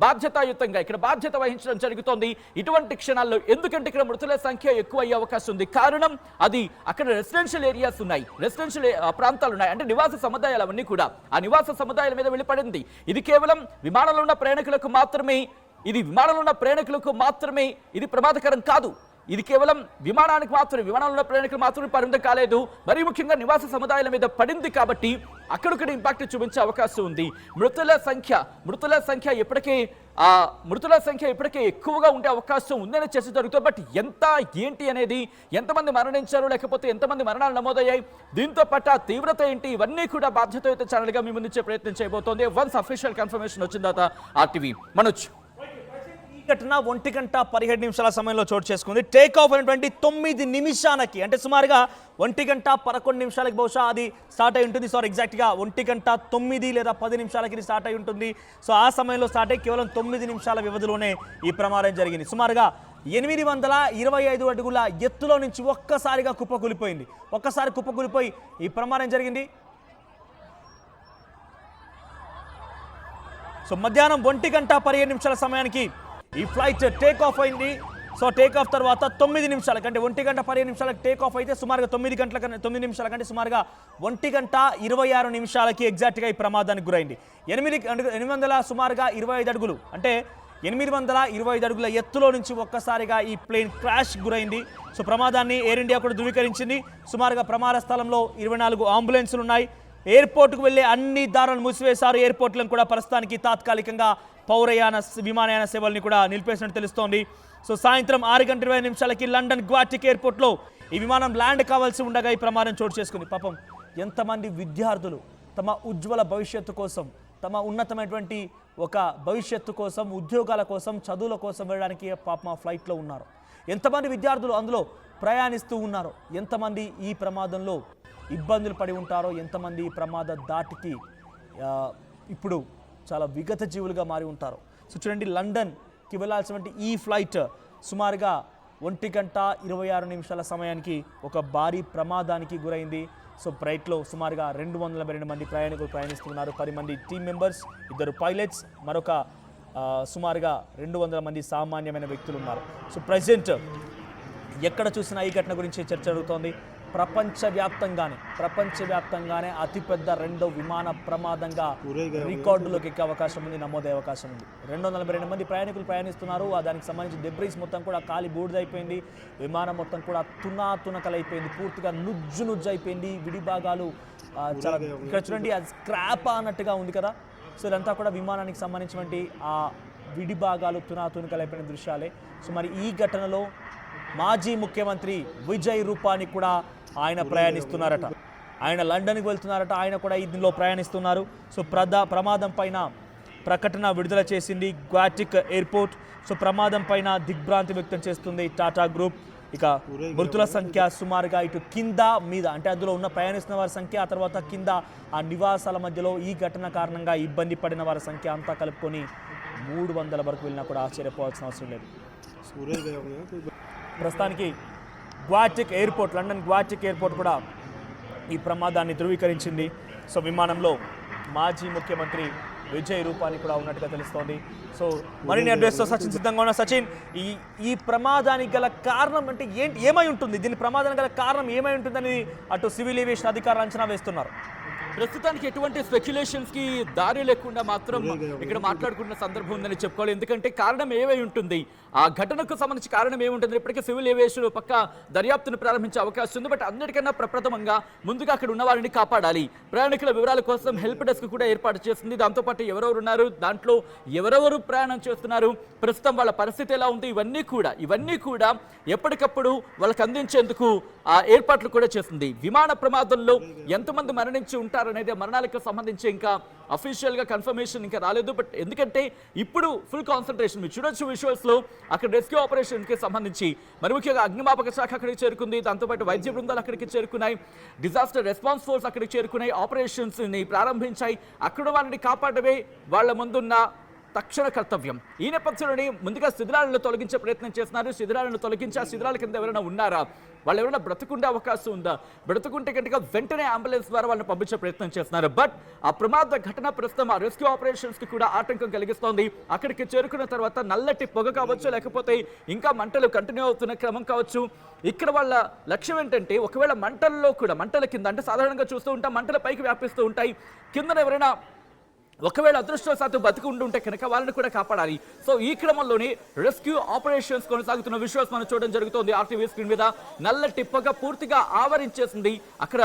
బాధ్యతాయుతంగా ఇక్కడ బాధ్యత వహించడం జరుగుతోంది ఇటువంటి క్షణాల్లో. ఎందుకంటే ఇక్కడ మృతుల సంఖ్య ఎక్కువ అయ్యే అవకాశం ఉంది. కారణం అది అక్కడ రెసిడెన్షియల్ ఏరియాస్ ఉన్నాయి, రెసిడెన్షియల్ ప్రాంతాలు ఉన్నాయి, అంటే నివాస సముదాయాలు అవన్నీ కూడా ఆ నివాస సముదాయాల మీద వెళ్ళిపడింది. ఇది కేవలం విమానంలో ఉన్న ప్రయాణికులకు మాత్రమే ఇది ప్రమాదకరం కాదు. ఇది కేవలం విమానంలో ఉన్న ప్రయాణికులు మాత్రమే పరిమితం కాలేదు, మరీ ముఖ్యంగా నివాస సముదాయాల మీద పడింది కాబట్టి అక్కడొక్కడ ఇంపాక్ట్ చూపించే అవకాశం ఉంది. మృతుల సంఖ్య ఇప్పటికే ఎక్కువగా ఉండే అవకాశం ఉందని చర్చ జరుగుతుంది. బట్ ఎంత ఏంటి అనేది, ఎంతమంది మరణించారు లేకపోతే ఎంతమంది మరణాలు నమోదయ్యాయి, దీంతో పాటు ఆ తీవ్రత ఏంటి, ఇవన్నీ కూడా బాధ్యతాయుత ఛానల్గా మీ ముందుంచే ప్రయత్నం చేయబోతోంది. వన్స్ అఫీషియల్ కన్ఫర్మేషన్ వచ్చిన తర్వాత ఆర్టీవీ మనోజ్. ఘటన 1:17 సమయంలో చోటు చేసుకుంది. టేక్ ఆఫ్ అయినటువంటి 9 నిమిషాలకి, అంటే సుమారుగా 1:11 బహుశా అది స్టార్ట్ అయి ఉంటుంది. సారీ, ఎగ్జాక్ట్గా 1:09 లేదా 10 నిమిషాలకి స్టార్ట్ అయి ఉంటుంది. సో ఆ సమయంలో స్టార్ట్ అయ్యి కేవలం 9 నిమిషాల వ్యవధిలోనే ఈ ప్రమాదం జరిగింది. సుమారుగా 825 అడుగుల ఎత్తులో నుంచి ఒక్కసారిగా కుప్పకూలిపోయి ఈ ప్రమాదం జరిగింది. సో మధ్యాహ్నం 1:17 సమయానికి ఈ ఫ్లైట్ టేక్ ఆఫ్ అయింది. సో టేక్ ఆఫ్ తర్వాత 9 నిమిషాలకి, అంటే 1:15 టేక్ ఆఫ్ అయితే సుమారుగా 9 నిమిషాల కంటే సుమారుగా 1:26 ఎగ్జాక్ట్గా ఈ ప్రమాదానికి గురైంది. 800 సుమారుగా 25 అడుగులు, అంటే 825 అడుగుల ఎత్తులో నుంచి ఒక్కసారిగా ఈ ప్లేన్ క్రాష్ గురైంది. సో ప్రమాదాన్ని ఎయిర్ ఇండియా కూడా ధృవీకరించింది. సుమారుగా ప్రమాద స్థలంలో 24 అంబులెన్సులు ఉన్నాయి. ఎయిర్పోర్ట్కు వెళ్లే అన్ని దారులను మూసివేశారు. ఎయిర్పోర్ట్లను కూడా ప్రస్తుతానికి తాత్కాలికంగా విమానయాన సేవల్ని కూడా నిలిపేసినట్టు తెలుస్తోంది. సో సాయంత్రం 6:20 లండన్ గ్వాటిక్ ఎయిర్పోర్ట్లో ఈ విమానం ల్యాండ్ కావాల్సి ఉండగా ఈ ప్రమాదం చోటు చేసుకుంది. పాపం ఎంతమంది విద్యార్థులు తమ ఉజ్వల భవిష్యత్తు కోసం, తమ ఉన్నతమైనటువంటి ఒక భవిష్యత్తు కోసం, ఉద్యోగాల కోసం, చదువుల కోసం వెళ్ళడానికి పాపం ఆ ఫ్లైట్లో ఉన్నారు. ఎంతమంది విద్యార్థులు అందులో ప్రయాణిస్తూ ఉన్నారో, ఎంతమంది ఈ ప్రమాదంలో ఇబ్బందులు పడి ఉంటారో, ఎంతమంది ఈ ప్రమాద దాటికి ఇప్పుడు చాలా విగత జీవులుగా మారి ఉంటారు. సో చూడండి, లండన్కి వెళ్ళాల్సినటువంటి ఈ ఫ్లైట్ సుమారుగా 1:26 సమయానికి ఒక భారీ ప్రమాదానికి గురైంది. సో ఫ్లైట్లో సుమారుగా 282 మంది ప్రయాణికులు ప్రయాణిస్తున్నారు. 10 మంది టీమ్ మెంబర్స్, 2 పైలట్స్, మరొక సుమారుగా 200 మంది సామాన్యమైన వ్యక్తులు ఉన్నారు. సో ప్రజెంట్ ఎక్కడ చూసినా ఈ ఘటన గురించి చర్చ జరుగుతోంది. ప్రపంచవ్యాప్తంగానే అతిపెద్ద రెండో విమాన ప్రమాదంగా రికార్డులోకి ఎక్కే అవకాశం ఉంది, నమోదయ్యే అవకాశం ఉంది. 282 మంది ప్రయాణికులు ప్రయాణిస్తున్నారు. దానికి సంబంధించి డెబ్రీస్ మొత్తం కూడా కాలి బూడిదైపోయింది. విమానం మొత్తం కూడా తునకలైపోయింది, పూర్తిగా నుజ్జు అయిపోయింది. విడిభాగాలు చాలా, ఇక్కడ చూడండి, అది స్క్రాప్ అన్నట్టుగా ఉంది కదా. సో ఇదంతా కూడా విమానానికి సంబంధించినటువంటి ఆ విడిభాగాలు తునకలైపోయిన దృశ్యాలే. సో మరి ఈ ఘటనలో మాజీ ముఖ్యమంత్రి విజయ్ రూపాని కూడా ఆయన ప్రయాణిస్తున్నారట. ఆయన లండన్కి వెళ్తున్నారట, ఆయన కూడా ఇందులో ప్రయాణిస్తున్నారు. సో ప్రమాదం పైన ప్రకటన విడుదల చేసింది గ్వాటిక్ ఎయిర్పోర్ట్. సో ప్రమాదం పైన దిగ్భ్రాంతి వ్యక్తం చేస్తుంది టాటా గ్రూప్. ఇక మృతుల సంఖ్య సుమారుగా ఇటు కింద మీద, అంటే అందులో ఉన్న ప్రయాణిస్తున్న వారి సంఖ్య, ఆ తర్వాత కింద ఆ నివాసాల మధ్యలో ఈ ఘటన కారణంగా ఇబ్బంది పడిన వారి సంఖ్య అంతా కలుపుకొని 300 వరకు వెళ్ళినా కూడా ఆశ్చర్యపోవాల్సిన అవసరం లేదు. ప్రస్తుతానికి లండన్ గ్వాటిక్ ఎయిర్పోర్ట్ కూడా ఈ ప్రమాదాన్ని ధృవీకరించింది. సో విమానంలో మాజీ ముఖ్యమంత్రి విజయ్ రూపాని కూడా ఉన్నట్టుగా తెలుస్తోంది. సో మరిన్ని అడ్రస్తో సచిన్ సిద్ధంగా ఉన్న. సచిన్, ఈ ప్రమాదానికి గల కారణం అంటే ఏమై ఉంటుంది? దీని ప్రమాదానికి గల కారణం ఏమై ఉంటుందని అటు సివిల్ ఏవియేషన్ అధికారులు అంచనా వేస్తున్నారు. ప్రస్తుతానికి ఎటువంటి స్పెక్యులేషన్స్ కి దారి లేకుండా మాత్రం ఇక్కడ మాట్లాడుకున్న సందర్భం ఉందని చెప్పుకోవాలి. ఎందుకంటే కారణం ఏమై ఉంటుంది, ఆ ఘటనకు సంబంధించి కారణం ఏముంటుంది, ఇప్పటికే సివిల్ ఏవియేషన్ పక్క దర్యాప్తును ప్రారంభించే అవకాశం ఉంది. బట్ అన్నిటికన్నా ప్రప్రథమంగా ముందుగా అక్కడ ఉన్న వారిని కాపాడాలి. ప్రయాణికుల వివరాల కోసం హెల్ప్ డెస్క్ కూడా ఏర్పాటు చేస్తుంది. దాంతోపాటు ఎవరెవరు ఉన్నారు, దాంట్లో ఎవరెవరు ప్రయాణం చేస్తున్నారు, ప్రస్తుతం వాళ్ళ పరిస్థితి ఎలా ఉంది, ఇవన్నీ కూడా ఎప్పటికప్పుడు వాళ్ళకి అందించేందుకు ఏర్పాట్లు కూడా చేస్తుంది. విమాన ప్రమాదంలో ఎంతమంది మరణించి ఉంటారనేది, మరణాలకు సంబంధించి ఇంకా అఫీషియల్ గా కన్ఫర్మేషన్ ఇంకా రాలేదు. బట్ ఎందుకంటే ఇప్పుడు ఫుల్ కాన్సన్ట్రేషన్ మీరు చూడొచ్చు విజువల్స్ లో, అక్కడ రెస్క్యూ ఆపరేషన్ కి సంబంధించి మరి ముఖ్యంగా అగ్నిమాపక శాఖ అక్కడికి చేరుకుంది. దాంతోపాటు వైద్య బృందాలు అక్కడికి చేరుకున్నాయి, డిజాస్టర్ రెస్పాన్స్ ఫోర్స్ అక్కడికి చేరుకున్నాయి, ఆపరేషన్స్ ని ప్రారంభించాయి. అక్కడ వాళ్ళని కాపాడమే వాళ్ళ ముందున్న తక్షణ కర్తవ్యం. ఈ నేపథ్యంలోనే ముందుగా శిథిలాలను తొలగించే ప్రయత్నం చేస్తున్నారు. శిథిలాలను తొలగించి ఆ శిథిలాల కింద ఎవరైనా ఉన్నారా, వాళ్ళు ఎవరైనా బ్రతుకుండే అవకాశం ఉందా, బ్రతుకుంటే కనుక వెంటనే అంబులెన్స్ ద్వారా వాళ్ళని పంపించే ప్రయత్నం చేస్తున్నారు. బట్ ఆ ప్రమాద ఘటన ప్రస్తుతం ఆ రెస్క్యూ ఆపరేషన్స్ కి కూడా ఆటంకం కలిగిస్తోంది. అక్కడికి చేరుకున్న తర్వాత నల్లటి పొగ కావచ్చు, లేకపోతే ఇంకా మంటలు కంటిన్యూ అవుతున్న క్రమం కావచ్చు. ఇక్కడ వాళ్ళ లక్ష్యం ఏంటంటే ఒకవేళ మంటల్లో కూడా మంటల కింద అంటే సాధారణంగా చూస్తూ ఉంటాం మంటల పైకి వ్యాపిస్తూ ఉంటాయి, కిందన ఎవరైనా ఒకవేళ అదృష్టవశాత్తు బతికి ఉంటుంటే కనుక వాళ్ళని కూడా కాపాడాలి. సో ఈ క్రమంలోనే రెస్క్యూ ఆపరేషన్స్ కొనసాగుతున్న విజువల్స్ మనం చూడడం జరుగుతుంది. ఆర్టీవీ స్క్రీన్ మీద నల్లటి పొగ పూర్తిగా ఆవరించేసింది. అక్కడ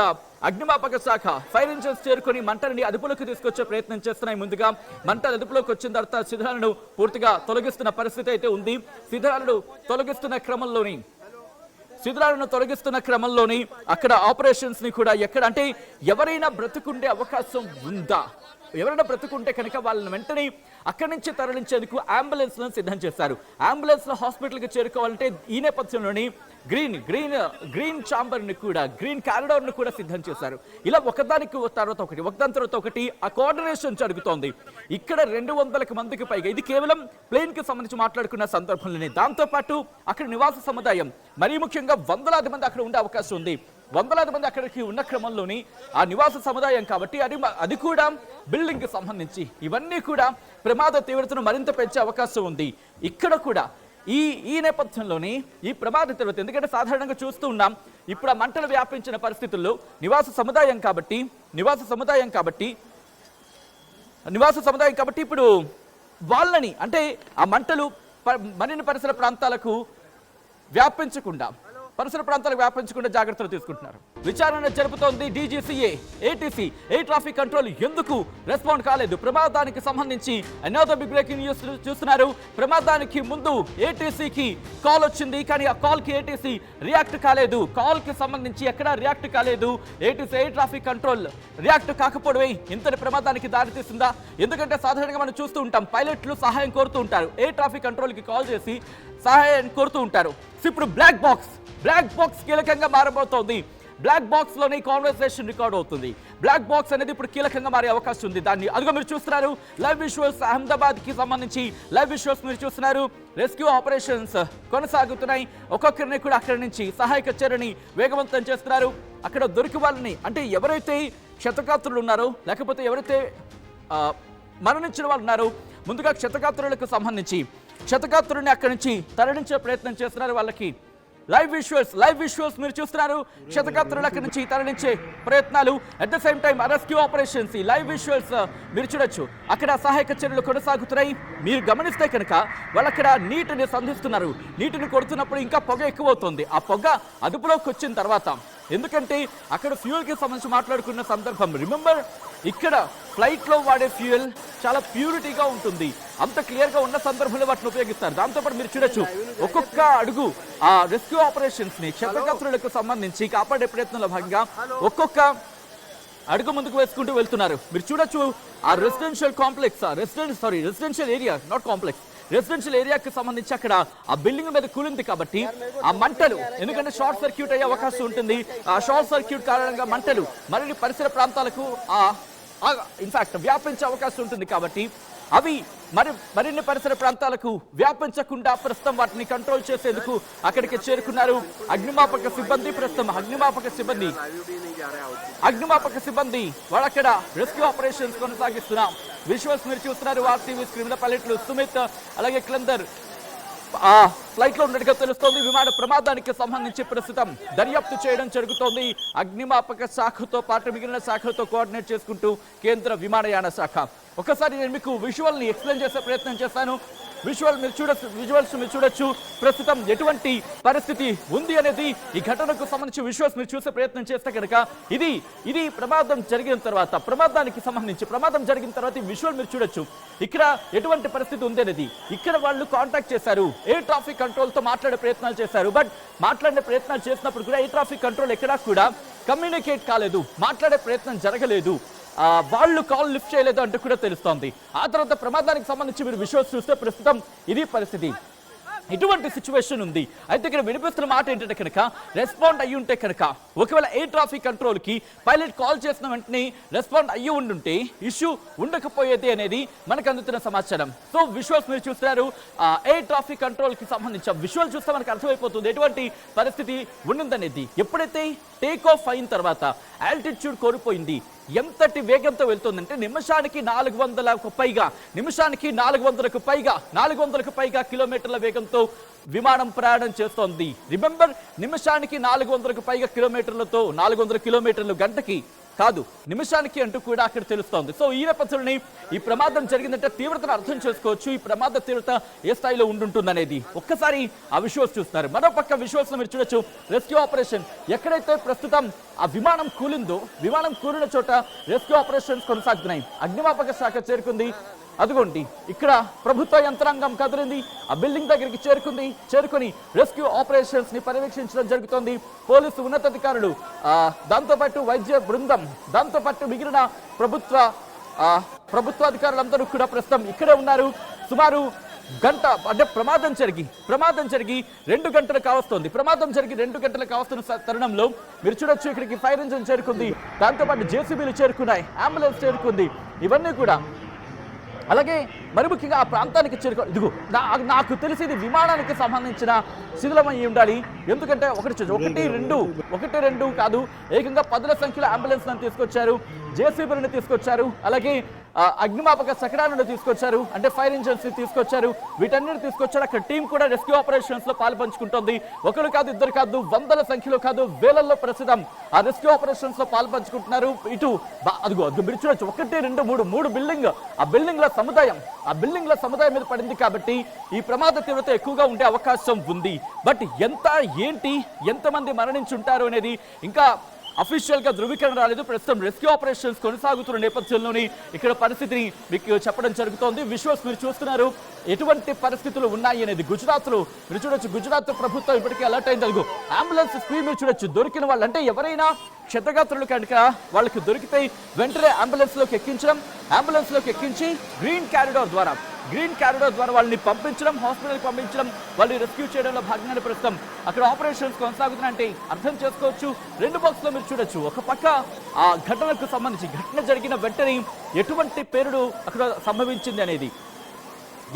అగ్నిమాపక శాఖ ఫైర్ ఇంజిన్స్ చేరుకొని మంటలని అదుపులోకి తీసుకొచ్చే ప్రయత్నం చేస్తున్నాయి. ముందుగా మంటలు అదుపులోకి వచ్చిన తర్వాత శిథిలాలను పూర్తిగా తొలగిస్తున్న పరిస్థితి అయితే ఉంది. శిథిలాలను తొలగిస్తున్న క్రమంలోని అక్కడ ఆపరేషన్స్ ని కూడా ఎక్కడ అంటే ఎవరైనా బ్రతుకుండే అవకాశం ఉందా, ఎవరైనా బ్రతుకుంటే కనుక వాళ్ళని వెంటనే అక్కడి నుంచి తరలించేందుకు అంబులెన్స్లను సిద్ధం చేశారు. అంబులెన్స్లో హాస్పిటల్కి చేరుకోవాలంటే ఈ నేపథ్యంలోని గ్రీన్ ఛాంబర్ని కూడా గ్రీన్ కారిడార్ను కూడా సిద్ధం చేశారు. ఇలా ఒకదాని తర్వాత ఒకటి ఆ కోఆర్డినేషన్ జరుగుతోంది. ఇక్కడ 200 మందికి పైగా, ఇది కేవలం ప్లేన్ కి సంబంధించి మాట్లాడుకున్న సందర్భంలోనే. దాంతోపాటు అక్కడ నివాస సముదాయం, మరీ ముఖ్యంగా వందలాది మంది అక్కడ ఉండే అవకాశం ఉంది. వందలాది మంది అక్కడికి ఉన్న క్రమంలోని ఆ నివాస సముదాయం కాబట్టి అది కూడా బిల్డింగ్ కి సంబంధించి ఇవన్నీ కూడా ప్రమాద తీవ్రతను మరింత పెంచే అవకాశం ఉంది. ఇక్కడ కూడా ఈ నేపథ్యంలోని ఈ ప్రమాద తీవ్రత, ఎందుకంటే సాధారణంగా చూస్తూ ఉన్నాం ఇప్పుడు ఆ మంటలు వ్యాపించిన పరిస్థితుల్లో నివాస సముదాయం కాబట్టి ఇప్పుడు వాళ్ళని అంటే ఆ మంటలు మరిన్ని పరిసర ప్రాంతాలకు వ్యాపించకుండా జాగ్రత్తలు తీసుకుంటున్నారు. విచారణ జరుపుతోంది DGCA. ATC air traffic control ఎందుకు రెస్పాండ్ కాలేదు? ప్రమాదానికి సంబంధించి అనదర్ బిగ్ బ్రేకింగ్ న్యూస్ చూస్తున్నారు. ప్రమాదానికి ముందు ఏటీసీకి కాల్ వచ్చింది, కానీ ఆ కాల్ కి ఏటీసీ రియాక్ట్ కాలేదు. కాల్ కి సంబంధించి ఎక్కడా రియాక్ట్ కాలేదు. ATC air traffic control react కాకపోవడమే ఇంతటి ప్రమాదానికి దారితీస్తుందా? ఎందుకంటే సాధారణంగా మనం చూస్తూ ఉంటాం పైలట్లు సహాయం కోరుతూ ఉంటారు, ఎయిర్ ట్రాఫిక్ కంట్రోల్ కి కాల్ చేసి సహాయం కోరుతూ ఉంటారు. ఇప్పుడు బ్లాక్ బాక్స్ కీలకంగా మారబోతోంది. బ్లాక్ బాక్స్ లోనే కాన్వర్సేషన్ రికార్డ్ అవుతుంది. బ్లాక్ బాక్స్ అనేది ఇప్పుడు కీలకంగా మారే అవకాశం ఉంది. దాన్ని అదిగో మీరు చూస్తున్నారు లైవ్ విజువల్స్, అహ్మదాబాద్ కి సంబంధించి లైవ్ విజువల్స్ మీరు చూస్తున్నారు. రెస్క్యూ ఆపరేషన్స్ కొనసాగుతున్నాయి. ఒక్కొక్కరిని కూడా అక్కడి నుంచి సహాయక చర్యని వేగవంతం చేస్తున్నారు. అక్కడ దొరికి వాళ్ళని అంటే ఎవరైతే క్షతగాత్రులు ఉన్నారో, లేకపోతే ఎవరైతే మరణించిన వాళ్ళు ఉన్నారో, ముందుగా క్షతగాత్రుల్ని అక్కడి నుంచి తరలించే ప్రయత్నం చేస్తున్నారు. వాళ్ళకి లైవ్ విజువల్స్ మీరు చూస్తున్నారు. క్షతగాత్రులు అక్కడి నుంచి తరలించే ప్రయత్నాలు, at the same time rescue operations. ఈ లైవ్ విజువల్స్ మీరు చూడొచ్చు. అక్కడ సహాయక చర్యలు కొనసాగుతున్నాయి. మీరు గమనిస్తే కనుక వాళ్ళు అక్కడ నీటిని సంధిస్తున్నారు. నీటిని కొడుతున్నప్పుడు ఇంకా పొగ ఎక్కువ అవుతుంది. ఆ పొగ అదుపులోకి వచ్చిన తర్వాత, ఎందుకంటే అక్కడ ఫ్యూయల్ కి సంబంధించి మాట్లాడుకున్న సందర్భం, రిమెంబర్ ఇక్కడ ఫ్లైట్ లో వాడే ఫ్యూయల్ చాలా ప్యూరిటీగా ఉంటుంది. అంత క్లియర్ గా ఉన్న సందర్భంలో వాటిని ఉపయోగిస్తారు. దాంతోపాటు మీరు చూడొచ్చు ఒక్కొక్క అడుగు ఆ రెస్క్యూ ఆపరేషన్స్ ని క్షతగాత్రులకు సంబంధించి కాపాడే ప్రయత్నంలో భాగంగా ఒక్కొక్క అడుగు ముందుకు వేసుకుంటూ వెళ్తున్నారు. మీరు చూడొచ్చు ఆ రెసిడెన్షియల్ ఏరియాకి సంబంధించి అక్కడ ఆ బిల్డింగ్ మీద కూలింది కాబట్టి ఆ మంటలు, ఎందుకంటే షార్ట్ సర్క్యూట్ అయ్యే అవకాశం ఉంటుంది. ఆ షార్ట్ సర్క్యూట్ కారణంగా మంటలు మరిన్ని పరిసర ప్రాంతాలకు ఇన్ఫాక్ట్ వ్యాపించే అవకాశం ఉంటుంది. కాబట్టి అవి మరిన్ని పరిసర ప్రాంతాలకు వ్యాపించకుండా ప్రస్తుతం వాటిని కంట్రోల్ చేసేందుకు అక్కడికి చేరుకున్నారు అగ్నిమాపక సిబ్బంది. వాళ్ళక్కడ రెస్క్యూ ఆపరేషన్స్ కొనసాగిస్తున్నాం. విజువల్స్ మీరు చూస్తున్నారు. ఆర్టీవీ స్క్రీన్ మీద పైలట్లు సుమిత్ అలాగే క్లందర్ ఫ్లైట్ లో ఉన్నట్టుగా తెలుస్తోంది. విమాన ప్రమాదానికి సంబంధించి ప్రస్తుతం దర్యాప్తు చేయడం జరుగుతోంది. అగ్నిమాపక శాఖతో పాటు మిగిలిన శాఖలతో కోఆర్డినేట్ చేసుకుంటూ కేంద్ర విమానయాన శాఖ. ఒకసారి నేను మీకు విజువల్ ని ఎక్స్ప్లెయిన్ చేసే ప్రయత్నం చేస్తాను. విజువల్స్ మీరు చూడొచ్చు. ప్రస్తుతం ఎటువంటి పరిస్థితి ఉంది అనేది ఈ ఘటనకు సంబంధించి విజువల్స్ మీరు చూసే ప్రయత్నం చేస్తే కనుక ఇది ప్రమాదం జరిగిన తర్వాత ఈ విజువల్ మీరు చూడొచ్చు. ఇక్కడ ఎటువంటి పరిస్థితి ఉంది అనేది ఇక్కడ వాళ్ళు కాంటాక్ట్ చేశారు, ఎయిర్ ట్రాఫిక్ కంట్రోల్ తో మాట్లాడే ప్రయత్నాలు చేశారు. బట్ మాట్లాడే ప్రయత్నాలు చేసినప్పుడు కూడా ఎయిర్ ట్రాఫిక్ కంట్రోల్ ఎక్కడా కూడా కమ్యూనికేట్ కాలేదు, మాట్లాడే ప్రయత్నం జరగలేదు, వాళ్ళు కాల్ లిఫ్ట్ చేయలేదు అంటూ కూడా తెలుస్తోంది. ఆ తర్వాత ప్రమాదానికి సంబంధించి మీరు విజువల్స్ చూస్తే ప్రస్తుతం ఇది పరిస్థితి. ఇటువంటి సిచ్యువేషన్ ఉంది. అయితే ఇక్కడ వినిపిస్తున్న మాట ఏంటంటే కనుక రెస్పాండ్ అయ్యి ఉంటే కనుక ఒకవేళ ఎయిర్ ట్రాఫిక్ కంట్రోల్కి పైలట్ కాల్ చేసిన వెంటనే రెస్పాండ్ అయ్యి ఉండుంటే ఇష్యూ ఉండకపోయేది అనేది మనకు అందుతున్న సమాచారం. సో విజువల్స్ మీరు చూస్తున్నారు, ఎయిర్ ట్రాఫిక్ కంట్రోల్కి సంబంధించి విజువల్ చూస్తే మనకు అర్థమైపోతుంది ఎటువంటి పరిస్థితి ఉండిందనేది. ఎప్పుడైతే టేక్ ఆఫ్ అయిన తర్వాత ఆల్టిట్యూడ్ కోల్పోయింది, ఎంతటి వేగంతో వెళ్తుందంటే నిమిషానికి 400కు పైగా కిలోమీటర్ల వేగంతో విమానం ప్రయాణం చేస్తోంది. రిమెంబర్, నిమిషానికి 400కు పైగా కిలోమీటర్లతో 400 కిలోమీటర్లు గంటకి కాదు, నిమిషానికి అంటూ కూడా అక్కడ తెలుస్తోంది. సో ఈ నేపథ్యంలోనే ఈ ప్రమాదం జరిగిందంటే తీవ్రతను అర్థం చేసుకోవచ్చు. ఈ ప్రమాద తీవ్రత ఏ స్థాయిలో ఉంటుందనేది ఒక్కసారి ఆ విజువల్స్ చూస్తున్నారు. మరోపక్క విజువల్స్ మీరు చూడొచ్చు, రెస్క్యూ ఆపరేషన్ ఎక్కడైతే ప్రస్తుతం ఆ విమానం కూలిందో, విమానం కూలిన చోట రెస్క్యూ ఆపరేషన్స్ కొనసాగుతున్నాయి. అగ్నిమాపక శాఖ చేరుకుంది. అదిగోండి ఇక్కడ ప్రభుత్వ యంత్రాంగం కదిలింది, ఆ బిల్డింగ్ దగ్గరికి చేరుకొని రెస్క్యూ ఆపరేషన్స్ ని పర్యవేక్షించడం జరుగుతోంది. పోలీసు ఉన్నతాధికారులు, దాంతోపాటు వైద్య బృందం, దాంతోపాటు మిగిలిన ప్రభుత్వాధికారులందరూ కూడా ప్రస్తుతం ఇక్కడే ఉన్నారు. సుమారు గంట అంటే ప్రమాదం జరిగి 2 గంటలు కావస్తోంది. ప్రమాదం జరిగి 2 గంటలు కావస్తున్న తరుణంలో మీరు చూడొచ్చు, ఇక్కడికి ఫైర్ ఇంజిన్ చేరుకుంది, దాంతోపాటు జేసీబీలు చేరుకున్నాయి, అంబులెన్స్ చేరుకుంది. ఇవన్నీ కూడా అలాగే మరి ముఖ్యంగా ఆ ప్రాంతానికి ఇదిగో నాకు తెలిసి ఇది విమానానికి సంబంధించిన శిథిలమై ఉండాలి. ఎందుకంటే ఒకటి రెండు కాదు, ఏకంగా 10ల సంఖ్యలో అంబులెన్స్లను తీసుకొచ్చారు, జేసీబీలను తీసుకొచ్చారు, అలాగే అగ్నిమాపక శకటాలను తీసుకొచ్చారు, అంటే ఫైర్ ఇంజిన్స్ తీసుకొచ్చారు. వీటన్నిటిని తీసుకొచ్చారు. అక్కడ టీం కూడా రెస్క్యూ ఆపరేషన్స్ లో పాల్పంచుకుంటోంది. ఒకరు కాదు, ఇద్దరు కాదు, 100ల సంఖ్యలో కాదు, వేలల్లో ప్రస్తుతం ఆ రెస్క్యూ ఆపరేషన్స్ లో పాల్పంచుకుంటున్నారు. ఇటు అదిగో మీరు చూడొచ్చు, 1, 2, 3 బిల్డింగ్, ఆ బిల్డింగ్ల సముదాయం మీద పడింది. కాబట్టి ఈ ప్రమాద తీవ్రత ఎక్కువగా ఉండే అవకాశం ఉంది. బట్ ఎంతమంది మరణించుంటారు అనేది ఇంకా అఫీషియల్ గా ధృవీకరణ రాలేదు. ప్రస్తుతం రెస్క్యూ ఆపరేషన్స్ కొనసాగుతున్న నేపథ్యంలోని ఇక్కడ పరిస్థితిని మీకు చెప్పడం జరుగుతోంది. విజువల్స్ మీరు చూస్తున్నారు, ఎటువంటి పరిస్థితులు ఉన్నాయి అనేది. మీరు చూడొచ్చు, గుజరాత్ ప్రభుత్వం ఇప్పటికే అలర్ట్ అయింది. అదిగో అంబులెన్స్ స్పీడ్ మీరు చూడొచ్చు. దొరికిన వాళ్ళు అంటే ఎవరైనా క్షతగాత్రులు కనుక వాళ్ళకి దొరికితే వెంటనే అంబులెన్స్ లోకి ఎక్కించి గ్రీన్ క్యారిడార్ ద్వారా వాళ్ళని పంపించడం, హాస్పిటల్కి పంపించడం, వాళ్ళని రెస్క్యూ చేయడంలో భాగంగానే ప్రస్తుతం అక్కడ ఆపరేషన్స్ కొనసాగుతున్నాయంటే అర్థం చేసుకోవచ్చు. 2 బాక్స్లో మీరు చూడొచ్చు, ఒక పక్క ఆ ఘటన జరిగిన వెంటనే ఎటువంటి పేలుడు అక్కడ సంభవించింది అనేది.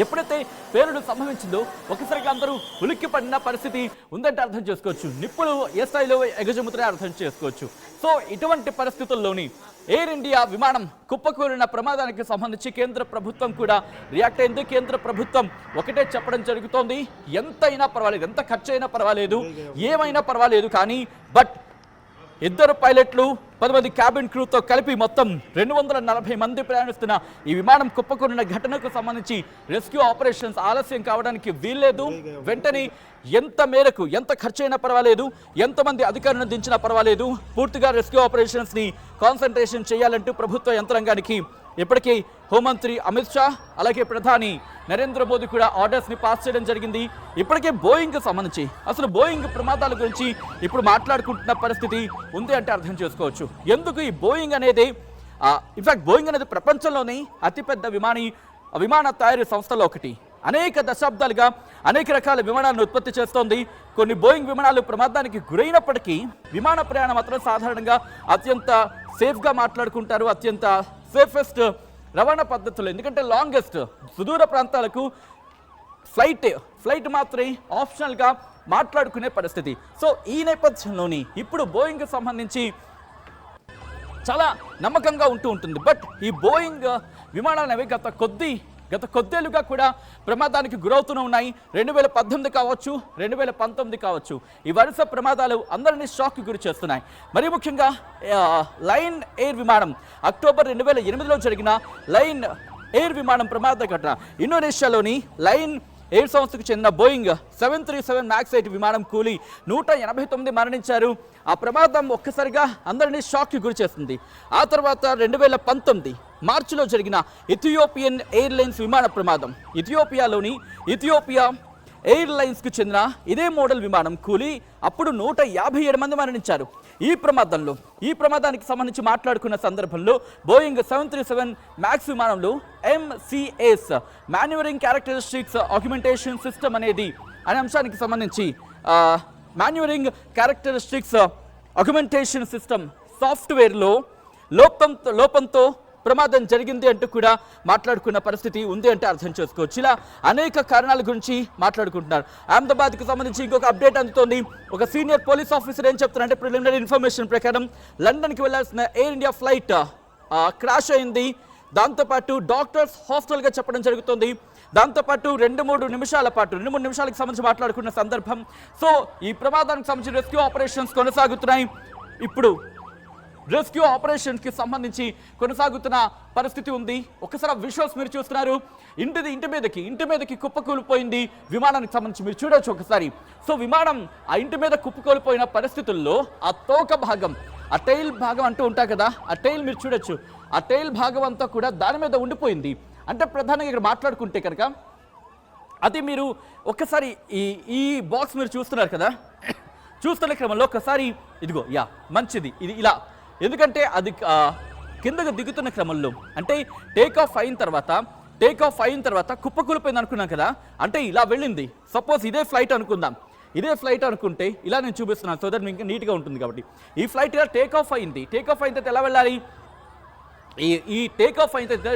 ఎప్పుడైతే పేలుడు సంభవించిందో ఒకసారిగా అందరూ ఉలిక్కి పడిన పరిస్థితి ఉందంటే అర్థం చేసుకోవచ్చు. నిప్పులు ఏ స్థాయిలో ఎగజముతున్నాయో అర్థం చేసుకోవచ్చు. సో ఇటువంటి పరిస్థితుల్లోని ఎయిర్ ఇండియా విమానం కుప్పకూలిన ప్రమాదానికి సంబంధించి కేంద్ర ప్రభుత్వం కూడా రియాక్ట్ అయింది. కేంద్ర ప్రభుత్వం ఒకటే చెప్పడం జరుగుతోంది, ఎంతైనా పర్వాలేదు, ఎంత ఖర్చు అయినా పర్వాలేదు, ఏమైనా పర్వాలేదు, కానీ బట్ 2 పైలట్లు 10 మంది క్యాబిన్ క్రూతో కలిపి మొత్తం 240 మంది ప్రయాణిస్తున్న ఈ విమానం కుప్పకూలిన ఘటనకు సంబంధించి రెస్క్యూ ఆపరేషన్స్ ఆలస్యం కావడానికి వీల్లేదు. వెంటనే ఎంత ఖర్చు అయినా పర్వాలేదు, ఎంతమంది అధికారులను దించినా పర్వాలేదు, పూర్తిగా రెస్క్యూ ఆపరేషన్స్ ని కాన్సన్ట్రేషన్ చేయాలంటూ ప్రభుత్వ యంత్రాంగానికి ఇప్పటికీ హోంమంత్రి అమిత్ షా అలాగే ప్రధాని నరేంద్ర మోదీ కూడా ఆర్డర్స్ ని పాస్ చేయడం జరిగింది. ఇప్పటికే బోయింగ్ సంబంధించి అసలు బోయింగ్ ప్రమాదాల గురించి ఇప్పుడు మాట్లాడుకుంటున్న పరిస్థితి ఉంది అంటే అర్థం చేసుకోవచ్చు. ఎందుకు ఈ బోయింగ్ అనేది ఇన్ఫాక్ట్ బోయింగ్ అనేది ప్రపంచంలోనే అతిపెద్ద విమాన తయారీ సంస్థలో ఒకటి. అనేక దశాబ్దాలుగా అనేక రకాల విమానాలను ఉత్పత్తి చేస్తోంది. కొన్ని బోయింగ్ విమానాలు ప్రమాదానికి గురైనప్పటికీ విమాన ప్రయాణం మాత్రం సాధారణంగా అత్యంత సేఫ్గా మాట్లాడుకుంటారు, అత్యంత సేఫెస్ట్ రవాణా పద్ధతులు. ఎందుకంటే లాంగెస్ట్ సుదూర ప్రాంతాలకు ఫ్లైట్ మాత్రమే ఆప్షనల్గా మాట్లాడుకునే పరిస్థితి. సో ఈ నేపథ్యంలోని ఇప్పుడు బోయింగ్కి సంబంధించి చాలా నమ్మకంగా ఉంటుంది. బట్ ఈ బోయింగ్ విమానాలు అనేవి గత కొద్దేళ్లుగా కూడా ప్రమాదానికి గురవుతూనే ఉన్నాయి. 2018 కావచ్చు, 2019 కావచ్చు, ఈ వరుస ప్రమాదాలు అందరినీ షాక్కి గురి చేస్తున్నాయి. మరి ముఖ్యంగా లయన్ ఎయిర్ విమానం అక్టోబర్ 2008లో జరిగిన లయన్ ఎయిర్ విమానం ప్రమాద ఘటన. ఇండోనేషియాలోని లయన్ ఎయిర్ సంస్థకు చెందిన బోయింగ్ 737 మ్యాక్స్ 8 విమానం కూలి 189 మరణించారు. ఆ ప్రమాదం ఒక్కసారిగా అందరినీ షాక్కి గురి చేస్తుంది. ఆ తర్వాత 2019 మార్చిలో జరిగిన ఇథియోపియన్ ఎయిర్లైన్స్ విమాన ప్రమాదం. ఇథియోపియా ఎయిర్లైన్స్కు చెందిన ఇదే మోడల్ విమానం కూలి అప్పుడు 157 మంది మరణించారు. ఈ ప్రమాదానికి సంబంధించి మాట్లాడుకున్న సందర్భంలో బోయింగ్ 737 మ్యాక్స్ విమానంలో MCAS మాన్యువరింగ్ క్యారెక్టరిస్టిక్స్ ఆగ్మెంటేషన్ సిస్టమ్ అనేది అనే అంశానికి సంబంధించి మాన్యువరింగ్ క్యారెక్టరిస్టిక్స్ అగ్మెంటేషన్ సిస్టమ్ సాఫ్ట్వేర్లో లోపంతో ప్రమాదం జరిగింది అంటూ కూడా మాట్లాడుకున్న పరిస్థితి ఉంది అంటే అర్థం చేసుకోవచ్చు. ఇలా అనేక కారణాల గురించి మాట్లాడుకుంటున్నారు. అహ్మదాబాద్కి సంబంధించి ఇంకొక అప్డేట్ అందుతోంది. ఒక సీనియర్ పోలీస్ ఆఫీసర్ ఏం చెప్తున్నారంటే ప్రిలిమినరీ ఇన్ఫర్మేషన్ ప్రకారం లండన్కి వెళ్లాల్సిన ఎయిర్ ఇండియా ఫ్లైట్ క్రాష్ అయింది. దాంతోపాటు డాక్టర్స్ హాస్టల్గా చెప్పడం జరుగుతుంది. దాంతోపాటు 2-3 నిమిషాలకు సంబంధించి మాట్లాడుకున్న సందర్భం. సో ఈ ప్రమాదానికి సంబంధించి రెస్క్యూ ఆపరేషన్స్ కొనసాగుతున్నాయి. ఇప్పుడు రెస్క్యూ ఆపరేషన్కి సంబంధించి కొనసాగుతున్న పరిస్థితి ఉంది. ఒకసారి విజువల్స్ మీరు చూస్తున్నారు. ఇంటి మీదకి కుప్పకూలిపోయింది విమానానికి సంబంధించి మీరు చూడవచ్చు ఒకసారి. సో విమానం ఆ ఇంటి మీద కుప్పకూలిపోయిన పరిస్థితుల్లో ఆ తోక భాగం, ఆ టైల్ భాగం అంటూ ఉంటాయి కదా, ఆ టైల్ మీరు చూడొచ్చు. ఆ టైల్ భాగం అంతా కూడా దాని మీద ఉండిపోయింది. అంటే ప్రధానంగా ఇక్కడ మాట్లాడుకుంటే కనుక అది మీరు ఒక్కసారి ఈ బాక్స్ మీరు చూస్తున్నారు కదా, చూస్తున్న క్రమంలో ఒకసారి ఇదిగో మంచిది ఇది ఇలా, ఎందుకంటే అది కిందకు దిగుతున్న క్రమంలో అంటే టేక్ ఆఫ్ అయిన తర్వాత కుప్పకూలిపోయింది అనుకున్నాం కదా, అంటే ఇలా వెళ్ళింది. సపోజ్ ఇదే ఫ్లైట్ అనుకుందాం, ఇదే ఫ్లైట్ అనుకుంటే ఇలా నేను చూపిస్తున్నాను సో దట్ మీకు నీట్గా ఉంటుంది కాబట్టి. ఈ ఫ్లైట్ ఇలా టేక్ ఆఫ్ అయింది. టేక్ ఆఫ్ అయిన తర్వాత ఎలా వెళ్ళాలి? ఈ టేక్ ఆఫ్ అయిన తర్వాత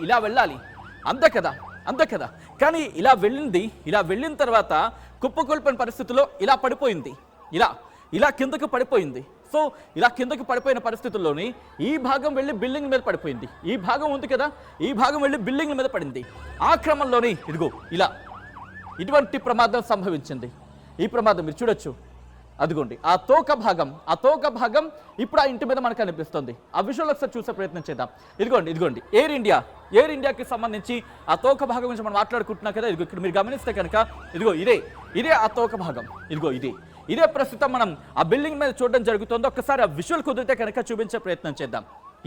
ఇలా వెళ్ళాలి, అంతే కదా. కానీ ఇలా వెళ్ళిన తర్వాత కుప్పకూలిపోయిన పరిస్థితుల్లో ఇలా పడిపోయింది, ఇలా కిందకు పడిపోయింది. సో ఇలా కిందకి పడిపోయిన పరిస్థితుల్లోని ఈ భాగం వెళ్ళి బిల్డింగ్ మీద పడిపోయింది. ఈ భాగం ఉంది కదా, ఈ భాగం వెళ్ళి బిల్డింగ్ మీద పడింది. ఆ క్రమంలోని ఇదిగో ఇలా ఇటువంటి ప్రమాదం సంభవించింది. ఈ ప్రమాదం మీరు చూడొచ్చు, అదిగోండి ఆ తోక భాగం ఇప్పుడు ఆ ఇంటి మీద మనకు అనిపిస్తుంది. ఆ విజువల్ ఒకసారి చూసే ప్రయత్నం చేద్దాం. ఇదిగోండి ఎయిర్ ఇండియాకి సంబంధించి ఆ తోక భాగం గురించి మనం మాట్లాడుకుంటున్నాం కదా. ఇక్కడ మీరు గమనిస్తే కనుక ఇదిగో ఇదే ఆ తోక భాగం. ఇదే ప్రస్తుతం మనం ఆ బిల్డింగ్ మీద చూడడం జరుగుతుంది. ఒక్కసారి ఆ విజువల్ కుదిరితే కనుక చూపించే ప్రయత్నం చేద్దాం.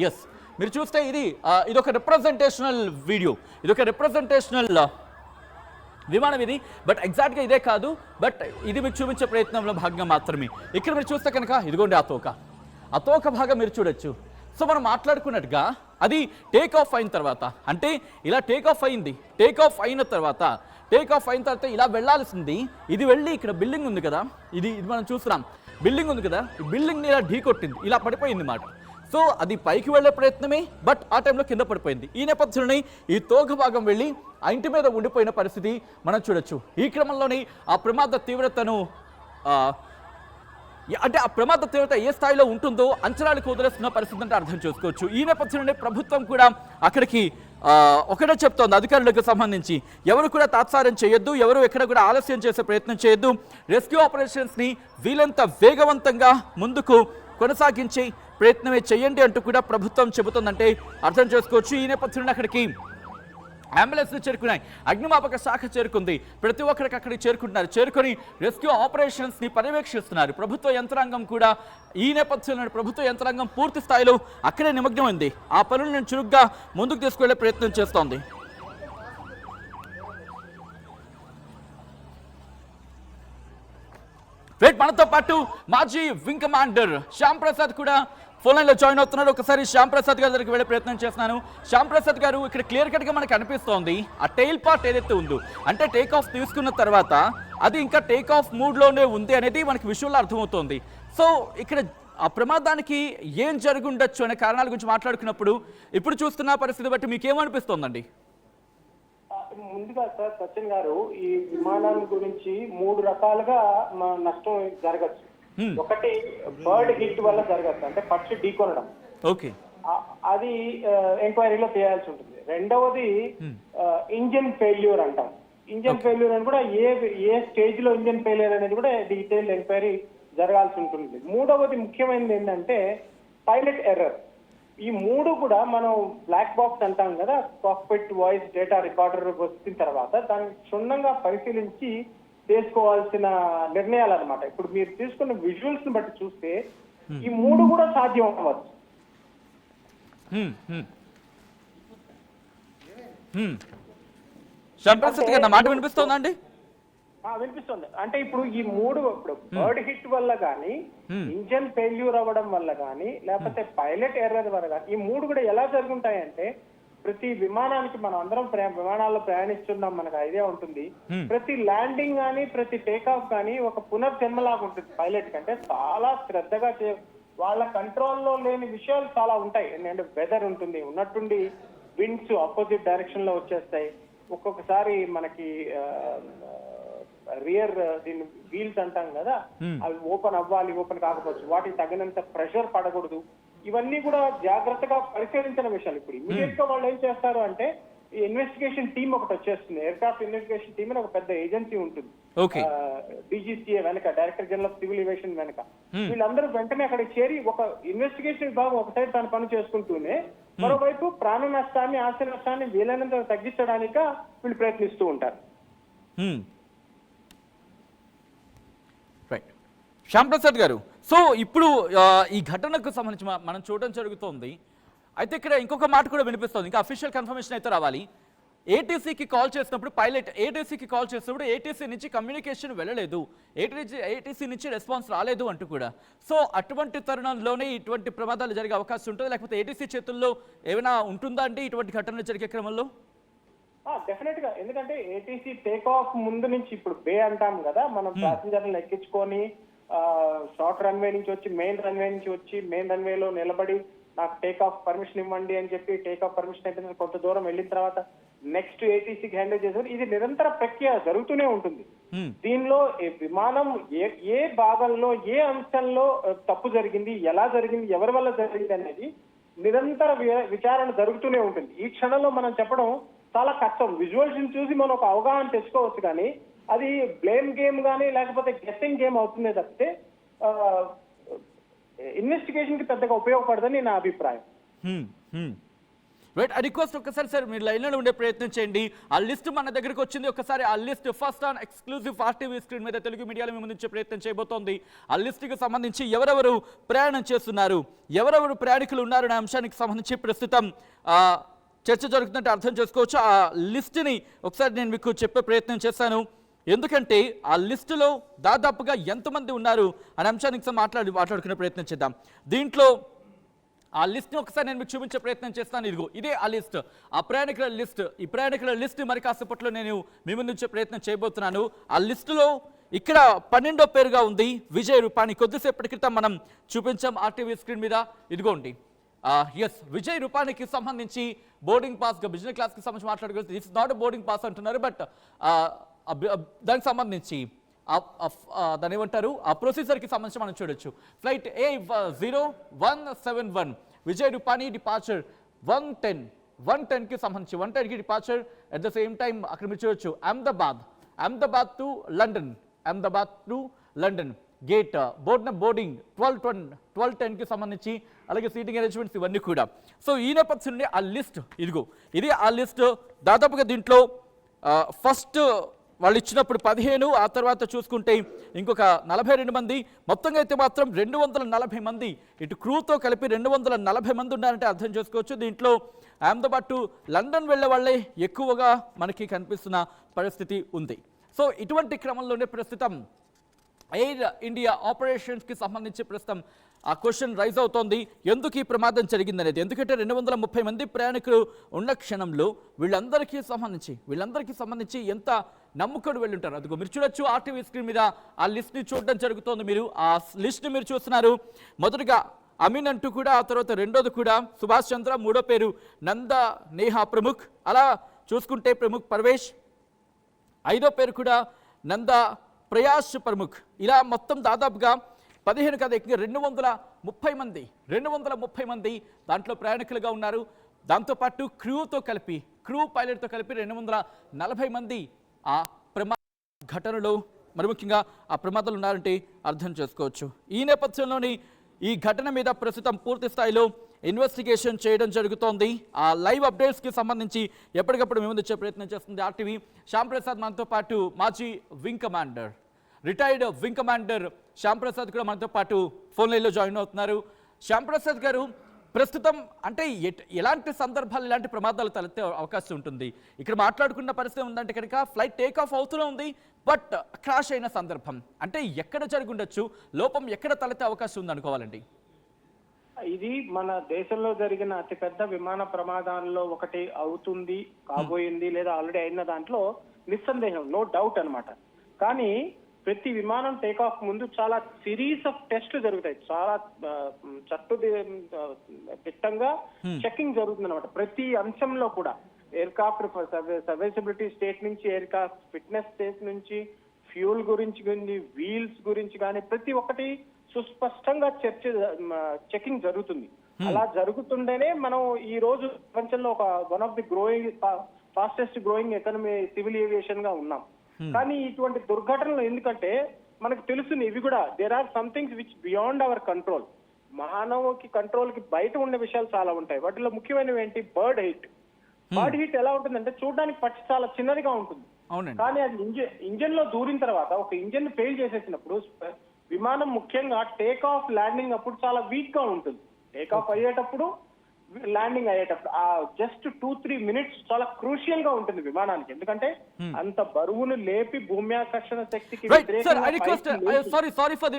ఎస్, మీరు చూస్తే ఇదొక రిప్రజెంటేషనల్ వీడియో, ఇదొక రిప్రజెంటేషనల్ విమానం ఇది. బట్ ఎగ్జాక్ట్గా ఇదే కాదు, బట్ ఇది మీకు చూపించే ప్రయత్నంలో భాగంగా మాత్రమే. ఇక్కడ మీరు చూస్తే కనుక ఇదిగోండి ఆ తోక భాగం మీరు చూడొచ్చు. సో మనం మాట్లాడుకున్నట్టుగా అది టేక్ ఆఫ్ అయిన తర్వాత, అంటే ఇలా టేక్ ఆఫ్ అయిన తర్వాత ఇలా వెళ్ళాల్సింది. ఇది వెళ్ళి ఇక్కడ బిల్డింగ్ ఉంది కదా, ఇది మనం చూస్తున్నాం, బిల్డింగ్ ఉంది కదా, ఈ బిల్డింగ్ని ఇలా ఢీకొట్టింది, ఇలా పడిపోయింది మాట. సో అది పైకి వెళ్ళే ప్రయత్నమే, బట్ ఆ టైంలో కింద పడిపోయింది. ఈ నేపథ్యంలోనే ఈ తోక భాగం వెళ్ళి ఆ ఇంటి మీద ఉండిపోయిన పరిస్థితి మనం చూడొచ్చు. ఈ క్రమంలోనే ఆ ప్రమాద తీవ్రతను ఏ స్థాయిలో ఉంటుందో అంచనాలకు వదిలేస్తున్న పరిస్థితి అంటే అర్థం చేసుకోవచ్చు. ఈ నేపథ్యంలోనే ప్రభుత్వం కూడా అక్కడికి ఒకటే చెప్తోంది అధికారులకు సంబంధించి, ఎవరు కూడా తాత్సారం చేయొద్దు, ఎవరు ఎక్కడ కూడా ఆలస్యం చేసే ప్రయత్నం చేయొద్దు, రెస్క్యూ ఆపరేషన్స్ని వీలంత వేగవంతంగా ముందుకు కొనసాగించే ప్రయత్నమే చేయండి అంటూ కూడా ప్రభుత్వం చెబుతుందంటే అర్థం చేసుకోవచ్చు. ఈ నేపథ్యంలో అక్కడికి అంబులెన్స్లు చేరుకున్నాయి, అగ్నిమాపక శాఖ చేరుకుంది, ప్రతి ఒక్కరికి అక్కడికి చేరుకొని రెస్క్యూ ఆపరేషన్స్ని పర్యవేక్షిస్తున్నారు. ప్రభుత్వ యంత్రాంగం కూడా ఈ నేపథ్యంలో ప్రభుత్వ యంత్రాంగం పూర్తి స్థాయిలో అక్కడే నిమగ్నమైంది. ఆ పనులను చురుగ్గా ముందుకు తీసుకెళ్లే ప్రయత్నం చేస్తోంది. మనతో పాటు మాజీ వింగ్ కమాండర్ శ్యామ్ ప్రసాద్ కూడా ఫోన్ లైన్లో జాయిన్ అవుతున్నారు. ఒకసారి శ్యామ్ ప్రసాద్ గారి దగ్గరికి వెళ్ళే ప్రయత్నం చేస్తున్నాను. శ్యామ్ ప్రసాద్ గారు, ఇక్కడ క్లియర్ కట్గా మనకు అనిపిస్తోంది ఆ టైల్ పార్ట్ ఏదైతే ఉందో, అంటే టేక్ ఆఫ్ తీసుకున్న తర్వాత అది ఇంకా టేక్ ఆఫ్ మూడ్లోనే ఉంది అనేది మనకి విషయంలో అర్థమవుతోంది. సో ఇక్కడ ఆ ప్రమాదానికి ఏం జరిగి ఉండొచ్చు అనే కారణాల గురించి మాట్లాడుకున్నప్పుడు ఇప్పుడు చూస్తున్న పరిస్థితి బట్టి మీకు ఏమనిపిస్తోందండి? ముందుగా సార్ సచిన్ గారు, ఈ విమానాల గురించి 3 రకాలుగా నష్టం జరగచ్చు. ఒకటి బర్డ్ హిట్ వల్ల జరగచ్చు, అంటే పక్షి ఢీకొనడం, ఓకే, అది ఎంక్వైరీలో చేయాల్సి ఉంటుంది. రెండవది ఇంజిన్ ఫెయిల్యూర్ అంటాం. ఇంజిన్ ఫెయిల్యూర్ అని కూడా ఏ స్టేజ్ లో ఇంజిన్ ఫెయిల్యూర్ అనేది కూడా డీటెయిల్ ఎంక్వైరీ జరగాల్సి ఉంటుంది. మూడవది ముఖ్యమైనది ఏంటంటే పైలట్ ఎర్రర్. ఈ 3 కూడా మనం బ్లాక్ బాక్స్ అంటాం కదా, కాక్పిట్ వాయిస్ డేటా రికార్డర్ వచ్చిన తర్వాత దాన్ని క్షుణ్ణంగా పరిశీలించి చేసుకోవాల్సిన నిర్ణయాలు అన్నమాట. ఇప్పుడు మీరు తీసుకున్న విజువల్స్ ని బట్టి చూస్తే ఈ 3 కూడా సాధ్యం అవ్వచ్చు. మాట వినిపిస్తోందండి? వినిపిస్తుంది. అంటే ఇప్పుడు ఈ 3 ఇప్పుడు బర్డ్ హిట్ వల్ల కానీ, ఇంజన్ ఫెయిల్యూర్ అవ్వడం వల్ల కానీ, లేకపోతే పైలట్ ఎర్రర్ వల్ల కానీ, ఈ 3 కూడా ఎలా జరుగుంటాయంటే ప్రతి విమానానికి మనం అందరం విమానాల్లో ప్రయాణిస్తున్నాం, మనకు ఐడియా ఉంటుంది. ప్రతి ల్యాండింగ్ కానీ ప్రతి టేక్ ఆఫ్ కానీ ఒక పునర్జన్మలాగా ఉంటుంది పైలట్ కంటే. చాలా శ్రద్ధగా వాళ్ళ కంట్రోల్లో లేని విషయాలు చాలా ఉంటాయి. ఎందుకంటే వెదర్ ఉంటుంది, ఉన్నట్టుండి విండ్స్ ఆపోజిట్ డైరెక్షన్ లో వచ్చేస్తాయి. ఒక్కొక్కసారి మనకి రియర్ దీని వీల్స్ అంటాం కదా, అవి ఓపెన్ అవ్వాలి, ఓపెన్ కాకపోవచ్చు, వాటికి తగినంత ప్రెషర్ పడకూడదు. ఇవన్నీ కూడా జాగ్రత్తగా పరిశీలించిన విషయాలు. ఇప్పుడు ఇమీడియట్ గా వాళ్ళు ఏం చేస్తారు అంటే ఈ ఇన్వెస్టిగేషన్ టీమ్ ఒకటి వచ్చేస్తుంది. ఎయిర్క్రాఫ్ట్ ఇన్వెస్టిగేషన్ టీమ్ అని ఒక పెద్ద ఏజెన్సీ ఉంటుంది, DGCA వెనక, director general of civil aviation వెనక. వీళ్ళందరూ వెంటనే అక్కడికి చేరి ఒక ఇన్వెస్టిగేషన్ విభాగం ఒక సైడ్ తన పని చేసుకుంటూనే మరోవైపు ప్రాణ నష్టాన్ని, ఆస్తి నష్టాన్ని వీలైనంత తగ్గించడానిక వీళ్ళు ప్రయత్నిస్తూ ఉంటారు. రైట్, శ్యామ్ ప్రసాద్ గారు, సో ఇప్పుడు ఈ ఘటనకు సంబంధించి మనం చూడడం జరుగుతోంది. అయితే ఇక్కడ ఇంకొక మాట కూడా వినిపిస్తుంది, ఇంకా అఫీషియల్ కన్ఫర్మేషన్ అయితే రావాలి. ఏటీసీకి కాల్ చేసినప్పుడు పైలట్ ఏటీసీకి కాల్ చేసినప్పుడు ఏటీసీ నుంచి కమ్యూనికేషన్ వెళ్ళలేదు, ఏటీసీ నుంచి రెస్పాన్స్ రాలేదు అంటూ కూడా. సో అటువంటి తరుణంలోనే ఇటువంటి ప్రమాదాలు జరిగే అవకాశం ఉంటుంది, లేకపోతే ఏటీసీ చేతుల్లో ఏమైనా ఉంటుందా అండి ఇటువంటి ఘటనలు జరిగే క్రమంలో? డెఫినెట్ గా, ఎందుకంటే ఏటీసీ టేక్ ఆఫ్ ముందు నుంచి ఇప్పుడు బే అంటాం కదా, మనం ప్యాసింజర్లను ఎక్కించుకొని షార్ట్ రన్వే నుంచి వచ్చి మెయిన్ రన్వే నుంచి వచ్చి మెయిన్ రన్వేలో నిలబడి నాకు టేక్ ఆఫ్ పర్మిషన్ ఇవ్వండి అని చెప్పి టేక్ ఆఫ్ పర్మిషన్ అయిపోయిన కొంత దూరం వెళ్ళిన తర్వాత నెక్స్ట్ ఏటీసీకి హ్యాండిల్ చేశారు. ఇది నిరంతర ప్రక్రియ జరుగుతూనే ఉంటుంది. దీనిలో విమానం ఏ భాగంలో ఏ అంశంలో తప్పు జరిగింది, ఎలా జరిగింది, ఎవరి వల్ల జరిగింది అనేది నిరంతర విచారణ జరుగుతూనే ఉంటుంది. ఈ క్షణంలో మనం చెప్పడం చాలా కష్టం. విజువల్స్ చూసి మనం ఒక అవగాహన తెచ్చుకోవచ్చు, కానీ అది బ్లేమ్ గేమ్ కానీ లేకపోతే గెస్సింగ్ గేమ్ అవుతుందే తప్పితే ఇన్వెస్టిగేషన్ కి పెద్దగా ఉపయోగపడదని నా అభిప్రాయం. రైట్, రిక్వెస్ట్ ఒక్కసారి సార్ మీరు లైన్లో ఉండే ప్రయత్నం చేయండి. ఆ లిస్ట్ మన దగ్గరకు వచ్చింది, ఒకసారి ఆ list first on exclusive RTV screen మీద తెలుగు మీడియాలో మేము ముందుంచే ప్రయత్నం చేయబోతోంది. ఆ లిస్ట్కి సంబంధించి ఎవరెవరు ప్రయాణం చేస్తున్నారు, ఎవరెవరు ప్రయాణికులు ఉన్నారు అనే అంశానికి సంబంధించి ప్రస్తుతం చర్చ జరుగుతుందంటే అర్థం చేసుకోవచ్చు. ఆ లిస్ట్ని ఒకసారి నేను మీకు చెప్పే ప్రయత్నం చేస్తాను, ఎందుకంటే ఆ లిస్టులో దాదాపుగా ఎంతమంది ఉన్నారు అనే అంశానికి మాట్లాడుకునే ప్రయత్నం చేద్దాం. దీంట్లో ఆ లిస్ట్ని ఒకసారి నేను మీకు చూపించే ప్రయత్నం చేస్తాను. ఇదిగో ఇదే ఆ లిస్ట్, ఆ ప్రయాణికుల లిస్ట్. ఈ ప్రయాణికుల లిస్ట్ మరి కాసేపట్లో నేను మీ ముందు నుంచే ప్రయత్నం చేయబోతున్నాను. ఆ లిస్టులో ఇక్కడ 12వ పేరుగా ఉంది విజయ్ రూపాని. కొద్దిసేపటి క్రితం మనం చూపించాం RTV స్క్రీన్ మీద, ఇదిగోండి. ఎస్, విజయ్ రూపానికి సంబంధించి బోర్డింగ్ పాస్, బిజినెస్ క్లాస్కి సంబంధించి మాట్లాడుకోవచ్చు. ఇట్స్ నాట్ బోర్డింగ్ పాస్ అంటున్నారు, బట్ దానికి సంబంధించి దాని ఏమంటారు ఆ ప్రొసీజర్కి సంబంధించి మనం చూడొచ్చు. Flight A0171 Vijay Rupani departure 110కి సంబంధించి 110కి departure. At the same time అక్కడ మీరు చూడొచ్చు Ahmedabad to London gate boarding 1210కి సంబంధించి, అలాగే సీటింగ్ అరేంజ్మెంట్స్ ఇవన్నీ కూడా. సో ఈ నేపథ్యంలో ఆ లిస్ట్ ఇదిగో, ఇది ఆ లిస్ట్. దాదాపుగా దీంట్లో ఫస్ట్ వాళ్ళు ఇచ్చినప్పుడు 15, ఆ తర్వాత చూసుకుంటే ఇంకొక 42 మంది, మొత్తంగా అయితే మాత్రం 240 మంది, ఇటు క్రూతో కలిపి 240 మంది ఉన్నారంటే అర్థం చేసుకోవచ్చు. దీంట్లో అహ్మదాబాద్ టు లండన్ వెళ్ళే వాళ్ళే ఎక్కువగా మనకి కనిపిస్తున్న పరిస్థితి ఉంది. సో ఇటువంటి క్రమంలోనే ప్రస్తుతం ఎయిర్ ఇండియా ఆపరేషన్స్కి సంబంధించి ప్రస్తుతం ఆ క్వశ్చన్ రైజ్ అవుతోంది, ఎందుకు ఈ ప్రమాదం జరిగిందనేది. ఎందుకంటే 230 మంది ప్రయాణికులు ఉన్న క్షణంలో వీళ్ళందరికీ సంబంధించి ఎంత నమ్ముకొని వెళ్ళుంటారు. అదిగో మీరు చూడొచ్చు RTV స్క్రీన్ మీద ఆ లిస్ట్ని చూడడం జరుగుతోంది. మీరు ఆ లిస్ట్ని మీరు చూస్తున్నారు. మొదటిగా అమీన్ అంటూ కూడా, ఆ తర్వాత రెండోది కూడా సుభాష్ చంద్ర, మూడో పేరు నంద నేహా ప్రముఖ్, అలా చూసుకుంటే ప్రముఖ్ పర్వేష్, ఐదో పేరు కూడా నంద ప్రయాస్ ప్రముఖ్. ఇలా మొత్తం దాదాపుగా 15 కాదు, 230 మంది దాంట్లో ప్రయాణికులుగా ఉన్నారు. దాంతోపాటు క్రూ పైలట్తో కలిపి 240 మంది ఆ ప్రమాద ఘటనలో మరి ముఖ్యంగా ఆ ప్రమాదాలు ఉన్నారంటే అర్థం చేసుకోవచ్చు. ఈ నేపథ్యంలోని ఈ ఘటన మీద ప్రస్తుతం పూర్తి స్థాయిలో ఇన్వెస్టిగేషన్ చేయడం జరుగుతోంది. ఆ లైవ్ అప్డేట్స్కి సంబంధించి ఎప్పటికప్పుడు మేము వచ్చే ప్రయత్నం చేస్తుంది RTV. శ్యామ్ ప్రసాద్ మనతో పాటు మాజీ retired wing commander Shyam Prasad కూడా మనతో పాటు ఫోన్ లైన్లో జాయిన్ అవుతున్నారు. శ్యామ్ ప్రసాద్ గారు, ప్రస్తుతం అంటే ఎలాంటి సందర్భాలు ఇలాంటి ప్రమాదాలు తలెత్తే అవకాశం ఉంటుంది? ఇక్కడ మాట్లాడుకున్న పరిస్థితి ఉందంటే కనుక ఫ్లైట్ టేక్ ఆఫ్ అవుతూనే ఉంది, బట్ క్రాష్ అయిన సందర్భం అంటే ఎక్కడ జరిగి ఉండొచ్చు, లోపం ఎక్కడ తలెత్తే అవకాశం ఉంది అనుకోవాలండి? ఇది మన దేశంలో జరిగిన అతిపెద్ద విమాన ప్రమాదాల్లో ఒకటి అవుతుంది, కాబోయింది, లేదా ఆల్రెడీ అయిన దాంట్లో నిస్సందేహం, నో డౌట్ అన్నమాట. కానీ ప్రతి విమానం టేక్ ఆఫ్ ముందు చాలా సిరీస్ ఆఫ్ టెస్ట్లు జరుగుతాయి. చాలా దిట్టంగా చెకింగ్ జరుగుతుంది అనమాట. ప్రతి అంశంలో కూడా ఎయిర్ క్రాఫ్ట్ సర్వీసబిలిటీ స్టేట్ నుంచి, ఎయిర్ క్రాఫ్ట్ ఫిట్నెస్ స్టేట్ నుంచి, ఫ్యూల్ గురించి కానీ, వీల్స్ గురించి కానీ ప్రతి ఒక్కటి సుస్పష్టంగా చెకింగ్ జరుగుతుంది. అలా జరుగుతుండేనే మనం ఈ రోజు ప్రపంచంలో ఒక one of the fastest growing economy civil aviation గా ఉన్నాం. కానీ ఇటువంటి దుర్ఘటనలు ఎందుకంటే మనకు తెలుస్తుంది, ఇవి కూడా there are somethings which beyond our control. మానవుకి కంట్రోల్ కి బయట ఉండే విషయాలు చాలా ఉంటాయి. వాటిలో ముఖ్యమైనవి ఏంటి? Bird heat. బర్డ్ హీట్ ఎలా ఉంటుందంటే చూడడానికి పచ్చి చాలా చిన్నదిగా ఉంటుంది. కానీ అది ఇంజన్ లో దూరిన తర్వాత, ఒక ఇంజన్ ఫెయిల్ చేసేసినప్పుడు విమానం ముఖ్యంగా టేక్ ఆఫ్ ల్యాండింగ్ అప్పుడు చాలా వీక్ గా ఉంటుంది. టేక్ ఆఫ్ అయ్యేటప్పుడు, ల్యాండింగ్ అయ్యేటప్పుడు ఆ జస్ట్ 2-3 మినిట్స్ చాలా క్రూషియల్ గా ఉంటుంది విమానానికి. ఎందుకంటే అంత బరువును లేపి భూమి ఆకర్షణ శక్తికి సారీ ఫర్ ది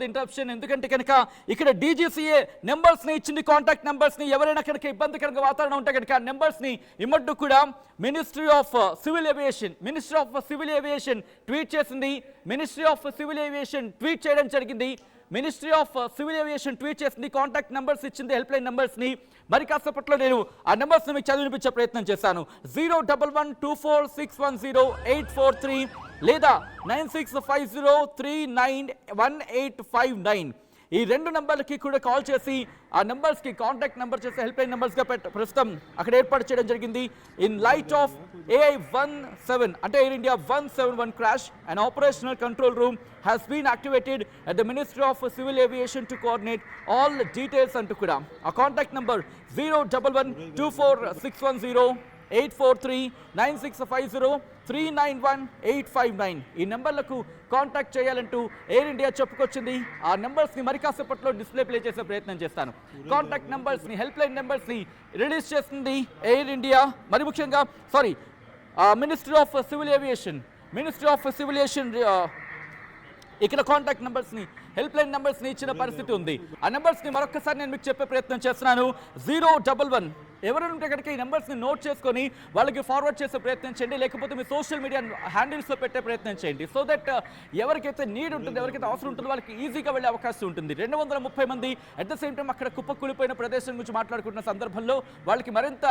ఇంటరప్షన్. ఎందుకంటే కనుక ఇక్కడ DGCA నెంబర్స్ ని ఇచ్చింది, కాంటాక్ట్ నెంబర్స్ ని. ఎవరైనా కనుక ఇబ్బందికరంగా వాతావరణం ఉంటే కనుక నెంబర్స్ ని ఇమ్మట్టు కూడా ministry of civil aviation tweet చేసింది. Ministry of civil aviation tweet చేయడం జరిగింది. Ministry of civil aviation tweet చేసింది, కాంటాక్ట్ నెంబర్స్ ఇచ్చింది, హెల్ప్ లైన్ నెంబర్స్ ని. మరి కాసేపట్లో నేను ఆ నెంబర్స్ ని మీకు చదివినిపించే ప్రయత్నం చేశాను. 01124610843 లేదా 9650391859. ఈ రెండు నంబర్లకి కూడా కాల్ చేసి ఆ నెంబర్స్ కి కాంటాక్ట్ నెంబర్ చేసి హెల్ప్ లైన్ నెంబర్స్ గా ప్రస్తుతం అక్కడ ఏర్పాటు చేయడం జరిగింది. ఇన్ లైట్ ఆఫ్ AI-17 అంటే air India 171 crash, an operational control room has been activated at the Ministry of Civil Aviation to coordinate all details అంటూ కూడా ఆ కాంటాక్ట్ నెంబర్ 01124610843 9650391859 ఈ నెంబర్లకు కాంటాక్ట్ చేయాలంటూ ఎయిర్ ఇండియా చెప్పుకొచ్చింది. ఆ నెంబర్స్ ని మరి కాసేపట్లో డిస్ప్లే ప్లే చేసే ప్రయత్నం చేస్తాను. కాంటాక్ట్ నెంబర్స్ ని, హెల్ప్ లైన్ నెంబర్స్ ని రిలీజ్ చేస్తుంది ఎయిర్ ఇండియా. మరి ముఖ్యంగా మినిస్ట్రీ ఆఫ్ సివిల్ ఏవియేషన్ ఇక్కడ కాంటాక్ట్ నెంబర్స్ ని, హెల్ప్ లైన్ నెంబర్స్ ని ఇచ్చిన పరిస్థితి ఉంది. ఆ నెంబర్స్ ని మరొకసారి నేను మీకు చెప్పే ప్రయత్నం చేస్తున్నాను. 011 ఎవరైనా ఉంటే కనుక ఈ నెంబర్స్ ని నోట్ చేసుకొని వాళ్ళకి ఫార్వర్డ్ చేసే ప్రయత్నం చేయండి, లేకపోతే మీ సోషల్ మీడియా హ్యాండిల్స్ లో పెట్టే ప్రయత్నం చేయండి. సో దట్ ఎవరికైతే నీడ్ ఉంటుందో, ఎవరికైతే అవసరం ఉంటుందో వాళ్ళకి ఈజీగా వెళ్ళే అవకాశం ఉంటుంది. 230 మంది అట్ ద సేమ్ టైం అక్కడ కుప్పకూలిపోయిన ప్రదేశం గురించి మాట్లాడుకుంటున్న సందర్భంలో వాళ్ళకి మరింత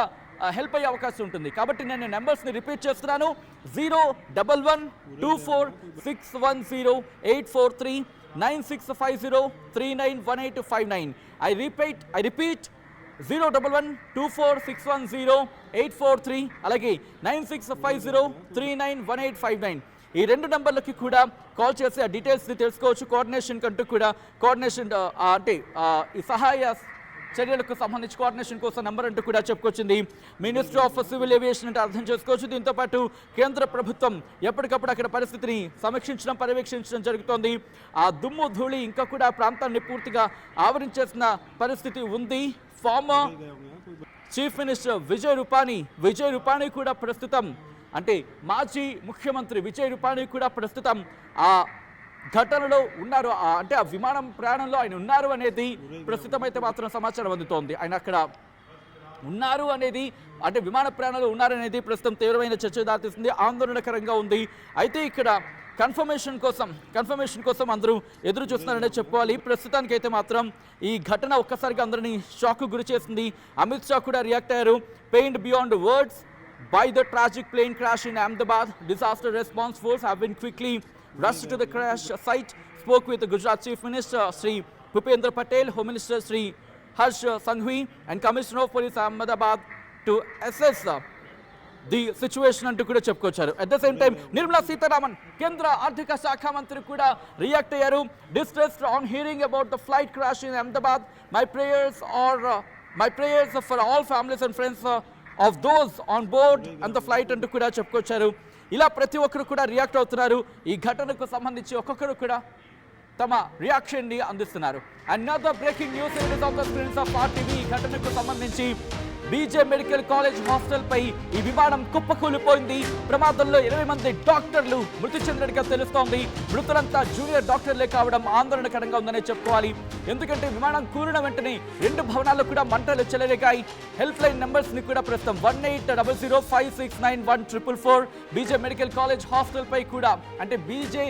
హెల్ప్ అయ్యే అవకాశం ఉంటుంది. కాబట్టి నేను నెంబర్స్ ని రిపీట్ చేస్తున్నాను. 01124610843 9650391859. I repeat 01124610843 అలాగే 9650391859. ఈ రెండు నంబర్లకి కూడా కాల్ చేసి ఆ డీటెయిల్స్ని తెలుసుకోవచ్చు. కోఆర్డినేషన్ కంటూ కూడా ఈ సహాయ చర్యలకు సంబంధించి కోఆర్డినేషన్ కోసం నంబర్ అంటూ కూడా చెప్పుకొచ్చింది మినిస్ట్రీ ఆఫ్ సివిల్ ఏవియేషన్ అంటే అర్థం చేసుకోవచ్చు. దీంతో పాటు కేంద్ర ప్రభుత్వం ఎప్పటికప్పుడు అక్కడ పరిస్థితిని సమీక్షించడం, పర్యవేక్షించడం జరుగుతోంది. ఆ దుమ్ము ధూళి ఇంకా కూడా ప్రాంతాన్ని పూర్తిగా ఆవరించేసిన పరిస్థితి ఉంది. Former chief minister Vijay Rupani కూడా ప్రస్తుతం, అంటే మాజీ ముఖ్యమంత్రి విజయ్ రూపానీ కూడా ప్రస్తుతం ఆ ఘటనలో ఉన్నారు. అంటే ఆ విమానం ప్రయాణంలో ఆయన ఉన్నారు అనేది ప్రస్తుతం అయితే మాత్రం సమాచారం అందుతోంది. ఆయన అక్కడ ఉన్నారు అనేది, అంటే విమాన ప్రయాణంలో ఉన్నారనేది ప్రస్తుతం తీవ్రమైన చర్చ దారితీస్తుంది, ఆందోళనకరంగా ఉంది. అయితే ఇక్కడ కన్ఫర్మేషన్ కోసం అందరూ ఎదురు చూస్తున్నారనే చెప్పుకోవాలి. ప్రస్తుతానికి అయితే మాత్రం ఈ ఘటన ఒక్కసారిగా అందరినీ షాక్ గురి చేసింది. అమిత్ షా కూడా రియాక్ట్ అయ్యారు. Pained beyond words by the tragic plane crash in Ahmedabad. Disaster response force have been quickly rushed to the crash site. Spoke with the Gujarat Chief Minister Sri Bhupendra Patel, Home Minister Sri Harsh Sanghvi and Commissioner of Police Ahmedabad to assess the situation అంటూ కూడా చెప్పుకొచ్చారు. At the same time Nirmala Sitharaman కేంద్ర ఆర్థిక శాఖ మంత్రి కూడా react అయ్యారు. Distressed on hearing about the flight crash in Ahmedabad. My prayers for all families and friends of those on board and the flight అంటూ కూడా చెప్పుకొచ్చారు. ఇలా ప్రతి ఒక్కరు కూడా రియాక్ట్ అవుతున్నారు. ఈ ఘటనకు సంబంధించి ఒక్కొక్కరు కూడా తమ రియాక్షన్ ని అందిస్తున్నారు. Another breaking news is on the screens of RTV. ఈ ఘటనకు సంబంధించి బీజే మెడికల్ కాలేజ్ హాస్టల్ పై ఈ విమానం కుప్పకూలిపోయింది. ప్రమాదంలో 20 మంది డాక్టర్లు మృతి చెందినట్టుగా తెలుస్తోంది. మృతులంతా జూనియర్ డాక్టర్లే కావడం ఆందోళనకరంగా ఉందనే చెప్పుకోవాలి. ఎందుకంటే విమానం కూలిన వెంటనే 2 భవనాల్లో కూడా మంటలు చెలరేగాయి. హెల్ప్ లైన్ నంబర్స్ ని కూడా ప్రస్తుతం 1800569144 బీజే మెడికల్ కాలేజ్ హాస్టల్ పై కూడా అంటే బీజే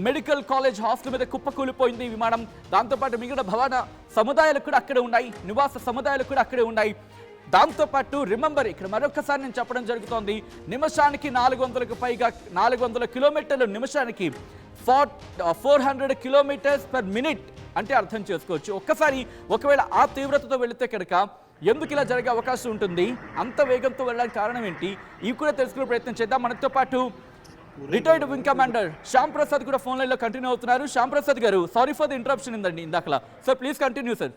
మెడికల్ కాలేజ్ హాస్టల్ మీద కుప్పకూలిపోయింది విమానం. దాంతోపాటు మిగిలిన భవన సముదాయాలు కూడా అక్కడే ఉన్నాయి, నివాస సముదాయాలు కూడా అక్కడే ఉన్నాయి. దాంతోపాటు రిమెంబర్ ఇక్కడ మరొకసారి నేను చెప్పడం జరుగుతోంది, నిమిషానికి 400కు పైగా 400 కిలోమీటర్లు నిమిషానికి 400 కిలోమీటర్స్ పర్ మినిట్ అంటే అర్థం చేసుకోవచ్చు. ఒక్కసారి ఒకవేళ ఆ తీవ్రతతో వెళితే కనుక ఎందుకు ఇలా జరిగే అవకాశం ఉంటుంది, అంత వేగంతో వెళ్ళడానికి కారణం ఏంటి, ఇవి కూడా తెలుసుకునే ప్రయత్నం చేద్దాం. మనతో పాటు retired wing commander Shyam Prasad కూడా ఫోన్ లైన్ లో కంటిన్యూ అవుతున్నారు. శ్యామ్ ప్రసాద్ గారు, సారీ ఫర్ ది ఇంటరప్షన్ ఇందండి ఇందాకలా. Sir please continue sir.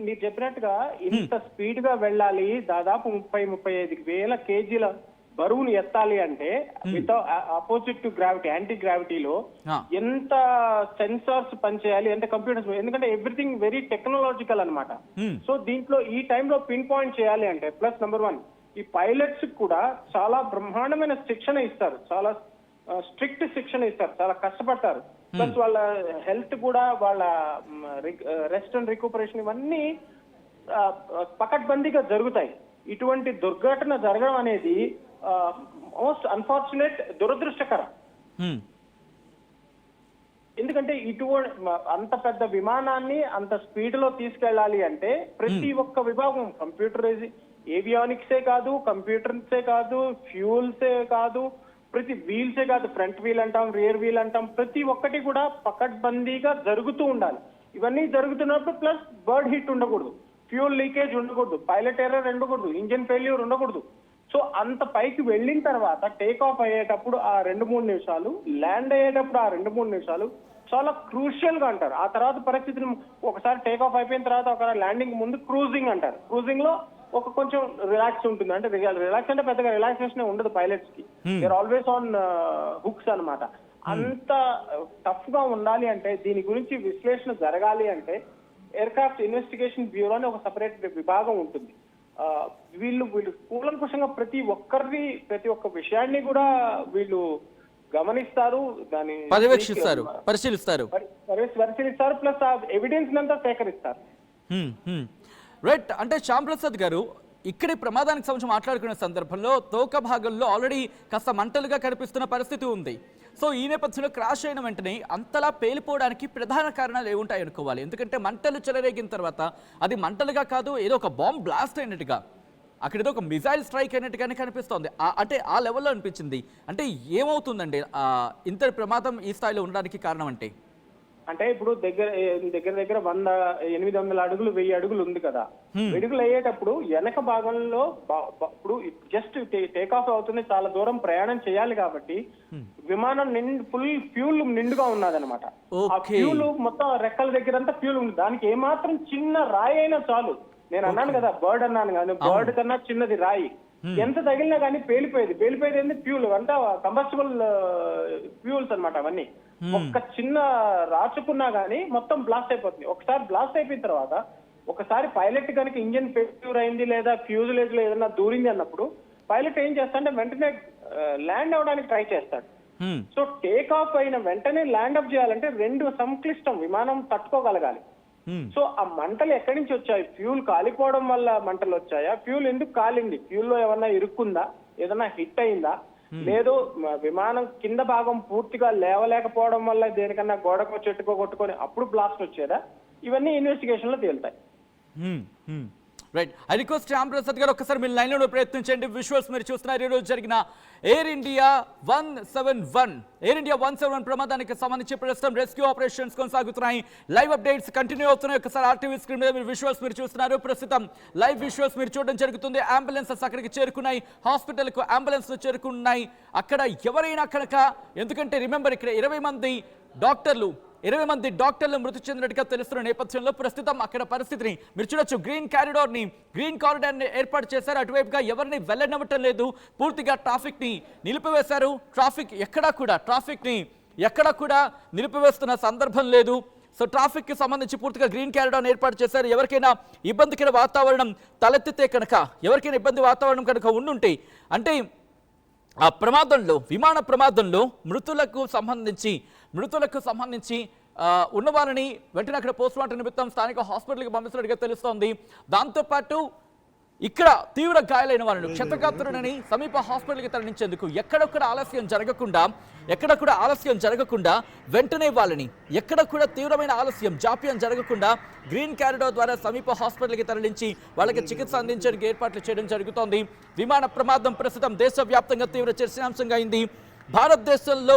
మీరు చెప్పినట్టుగా ఇంత స్పీడ్ గా వెళ్ళాలి, దాదాపు 30-35 వేల కేజీల బరువును ఎత్తాలి అంటే with opposite to gravity, anti గ్రావిటీలో ఎంత సెన్సార్స్ పనిచేయాలి, ఎంత కంప్యూటర్స్, ఎందుకంటే ఎవ్రీథింగ్ వెరీ టెక్నాలజికల్ అన్నమాట. సో దీంట్లో ఈ టైంలో పిన్ పాయింట్ చేయాలి అంటే ప్లస్ నెంబర్ 1 ఈ పైలట్స్ కూడా చాలా బ్రహ్మాండమైన శిక్షణ ఇస్తారు, చాలా స్ట్రిక్ట్ శిక్షణ ఇస్తారు, చాలా కష్టపడతారు. ప్లస్ వాళ్ళ హెల్త్ కూడా, వాళ్ళ రెస్ట్ అండ్ రికూపరేషన్ ఇవన్నీ పకడ్బందీగా జరుగుతాయి. ఇటువంటి దుర్ఘటన జరగడం అనేది మోస్ట్ అన్ఫార్చునేట్, దురదృష్టకరం. ఎందుకంటే అంత పెద్ద విమానాన్ని అంత స్పీడ్ లో తీసుకెళ్లాలి అంటే ప్రతి ఒక్క విభాగం, కంప్యూటరైజ్ ఏవియానిక్సే కాదు, కంప్యూటర్సే కాదు, ఫ్యూల్సే కాదు, ప్రతి వీల్సే కాదు, ఫ్రంట్ వీల్ అంటాం, రియర్ వీల్ అంటాం, ప్రతి ఒక్కటి కూడా పకడ్బందీగా జరుగుతూ ఉండాలి. ఇవన్నీ జరుగుతున్నప్పుడు ప్లస్ బర్డ్ హిట్ ఉండకూడదు, ఫ్యూల్ లీకేజ్ ఉండకూడదు, పైలట్ ఎర్రర్ ఉండకూడదు, ఇంజిన్ ఫెయిల్యూర్ ఉండకూడదు. సో అంత పైకి వెళ్ళిన తర్వాత టేక్ ఆఫ్ అయ్యేటప్పుడు ఆ 2-3 నిమిషాలు, ల్యాండ్ అయ్యేటప్పుడు ఆ 2-3 నిమిషాలు చాలా క్రూషియల్ గా అంటారు. ఆ తర్వాత పరిస్థితిని ఒకసారి టేక్ ఆఫ్ అయిపోయిన తర్వాత ఒక ల్యాండింగ్ ముందు క్రూజింగ్ అంటారు. క్రూజింగ్ లో ఒక కొంచెం రిలాక్స్ ఉంటుంది, అంటే రిలాక్స్ అంటే పెద్దగా రిలాక్సేషన్ ఉండదు పైలట్స్ కి, దేర్ ఆల్వేస్ ఆన్ హుక్స్ అన్నమాట. అంత టఫ్ గా ఉండాలి అంటే, దీని గురించి విశ్లేషణ జరగాలి అంటే ఎయిర్క్రాఫ్ట్ ఇన్వెస్టిగేషన్ బ్యూరో అని ఒక సపరేట్ విభాగం ఉంటుంది. వీళ్ళు కూలంకుషంగా ప్రతి ఒక్క విషయాన్ని కూడా వీళ్ళు గమనిస్తారు, దాన్ని పర్యవేక్షిస్తారు, పరిశీలిస్తారు, ప్లస్ ఆ ఎవిడెన్స్ అంతా సేకరిస్తారు. రైట్. అంటే శ్యామ్ ప్రసాద్ గారు, ఇక్కడి ప్రమాదానికి సంబంధించి మాట్లాడుకునే సందర్భంలో తోక భాగంలో ఆల్రెడీ కాస్త మంటలుగా కనిపిస్తున్న పరిస్థితి ఉంది. సో ఈ నేపథ్యంలో క్రాష్ అయిన వెంటనే అంతలా పేలిపోవడానికి ప్రధాన కారణాలు ఏముంటాయి అనుకోవాలి? ఎందుకంటే మంటలు చెలరేగిన తర్వాత అది మంటలుగా కాదు, ఏదో ఒక బాంబ్ బ్లాస్ట్ అయినట్టుగా, అక్కడ ఏదో ఒక మిజైల్ స్ట్రైక్ అయినట్టుగానే కనిపిస్తోంది. అంటే ఆ లెవెల్లో అనిపించింది. అంటే ఏమవుతుందండి ఇంత ప్రమాదం ఈ స్థాయిలో ఉండడానికి కారణం అంటే ఇప్పుడు దగ్గర 800 అడుగులు 1000 అడుగులు ఉంది కదా, అడుగులు అయ్యేటప్పుడు వెనక భాగంలో ఇప్పుడు జస్ట్ టేక్ ఆఫ్ అవుతుంది, చాలా దూరం ప్రయాణం చేయాలి కాబట్టి విమానం ఫుల్ ఫ్యూల్ నిండుగా ఉన్నదన్నమాట. ఆ ఫ్యూల్ మొత్తం రెక్కల దగ్గర అంతా ఫ్యూల్ ఉంది. దానికి ఏమాత్రం చిన్న రాయి అయినా చాలు. నేను అన్నాను కదా బర్డ్ అన్నాను కానీ, బర్డ్ కన్నా చిన్నది రాయి ఎంత తగిలినా కానీ పేలిపోయేది ఏంది ఫ్యూల్, అంటే కంబస్టిబుల్ ఫ్యూల్స్ అన్నమాట అవన్నీ. ఒక్క చిన్న రాచుకున్నా గానీ మొత్తం బ్లాస్ట్ అయిపోతుంది. ఒకసారి బ్లాస్ట్ అయిపోయిన తర్వాత ఒకసారి పైలట్ కనుక ఇంజిన్ ఫెయిల్యూర్ అయింది లేదా ఫ్యూజులేజ్ లో ఏదైనా దూరింది అన్నప్పుడు పైలట్ ఏం చేస్తాడంటే వెంటనే ల్యాండ్ అవడానికి ట్రై చేస్తాడు. సో టేక్ ఆఫ్ అయిన వెంటనే ల్యాండ్ అప్ చేయాలంటే 2 సంక్లిష్టం, విమానం తట్టుకోగలగాలి. సో ఆ మంటలు ఎక్కడి నుంచి వచ్చాయి? ఫ్యూల్ కాలిపోవడం వల్ల మంటలు వచ్చాయా? ఫ్యూల్ ఎందుకు కాలింది? ఫ్యూల్ లో ఏమన్నా ఇరుక్కుందా? ఏదన్నా హిట్ అయిందా? లేదు విమానం కింద భాగం పూర్తిగా లేవలేకపోవడం వల్ల దేనికన్నా గోడకో చెట్టుకో కొట్టుకొని అప్పుడు బ్లాస్ట్ వచ్చేదా? ఇవన్నీ ఇన్వెస్టిగేషన్ లో తేలుతాయి. Right. I request Shyam Prasad గారు ఒకసారి మీరు లైన్లో ప్రయత్నించండి. విజువల్స్ మీరు చూస్తున్నారు. ఈరోజు జరిగిన ఎయిర్ ఇండియా 171 ప్రమాదానికి సంబంధించి ప్రస్తుతం రెస్క్యూ ఆపరేషన్స్ కొనసాగుతున్నాయి. లైవ్ అప్డేట్స్ కంటిన్యూ అవుతున్నాయి. ఒకసారి ఆర్టీవీ స్క్రీన్ మీద మీరు విజువల్స్ మీరు చూస్తున్నారు. ప్రస్తుతం లైవ్ విజువల్స్ మీరు చూడడం జరుగుతుంది. అంబులెన్సెస్ అక్కడికి చేరుకున్నాయి, హాస్పిటల్కు అంబులెన్స్లు చేరుకున్నాయి. అక్కడ ఎవరైనా కనుక, ఎందుకంటే రిమెంబర్ ఇక్కడ 20 మంది డాక్టర్లు మృతి చెందినట్టుగా తెలుస్తున్న నేపథ్యంలో ప్రస్తుతం అక్కడ పరిస్థితిని మీరు చూడొచ్చు. గ్రీన్ కారిడార్ని ఏర్పాటు చేశారు. అటువైపుగా ఎవరిని వెళ్ళనివ్వటం లేదు. పూర్తిగా ట్రాఫిక్ని నిలిపివేశారు. ట్రాఫిక్ని ఎక్కడా కూడా నిలిపివేస్తున్న సందర్భం లేదు. సో ట్రాఫిక్ కి సంబంధించి పూర్తిగా గ్రీన్ క్యారిడార్ ఏర్పాటు చేశారు. ఎవరికైనా ఇబ్బందికర వాతావరణం తలెత్తితే కనుక, ఎవరికైనా ఇబ్బంది వాతావరణం కనుక ఉండుంటే, అంటే ఆ ప్రమాదంలో, విమాన ప్రమాదంలో మృతులకు సంబంధించి ఉన్న వారిని వెంటనే అక్కడ పోస్ట్మార్టం నిమిత్తం స్థానిక హాస్పిటల్కి పంపిస్తున్నట్టుగా తెలుస్తోంది. దాంతోపాటు ఇక్కడ తీవ్ర గాయాలైన వారిని క్షతగాత్రులని సమీప హాస్పిటల్కి తరలించేందుకు ఎక్కడ కూడా ఆలస్యం జరగకుండా వెంటనే వాళ్ళని ఎక్కడ కూడా తీవ్రమైన జాప్యం జరగకుండా గ్రీన్ క్యారిడార్ ద్వారా సమీప హాస్పిటల్కి తరలించి వాళ్ళకి చికిత్స అందించేందుకు ఏర్పాట్లు చేయడం జరుగుతోంది. విమాన ప్రమాదం ప్రస్తుతం దేశవ్యాప్తంగా తీవ్ర చర్చనీయాంశంగా అయింది. భారతదేశంలో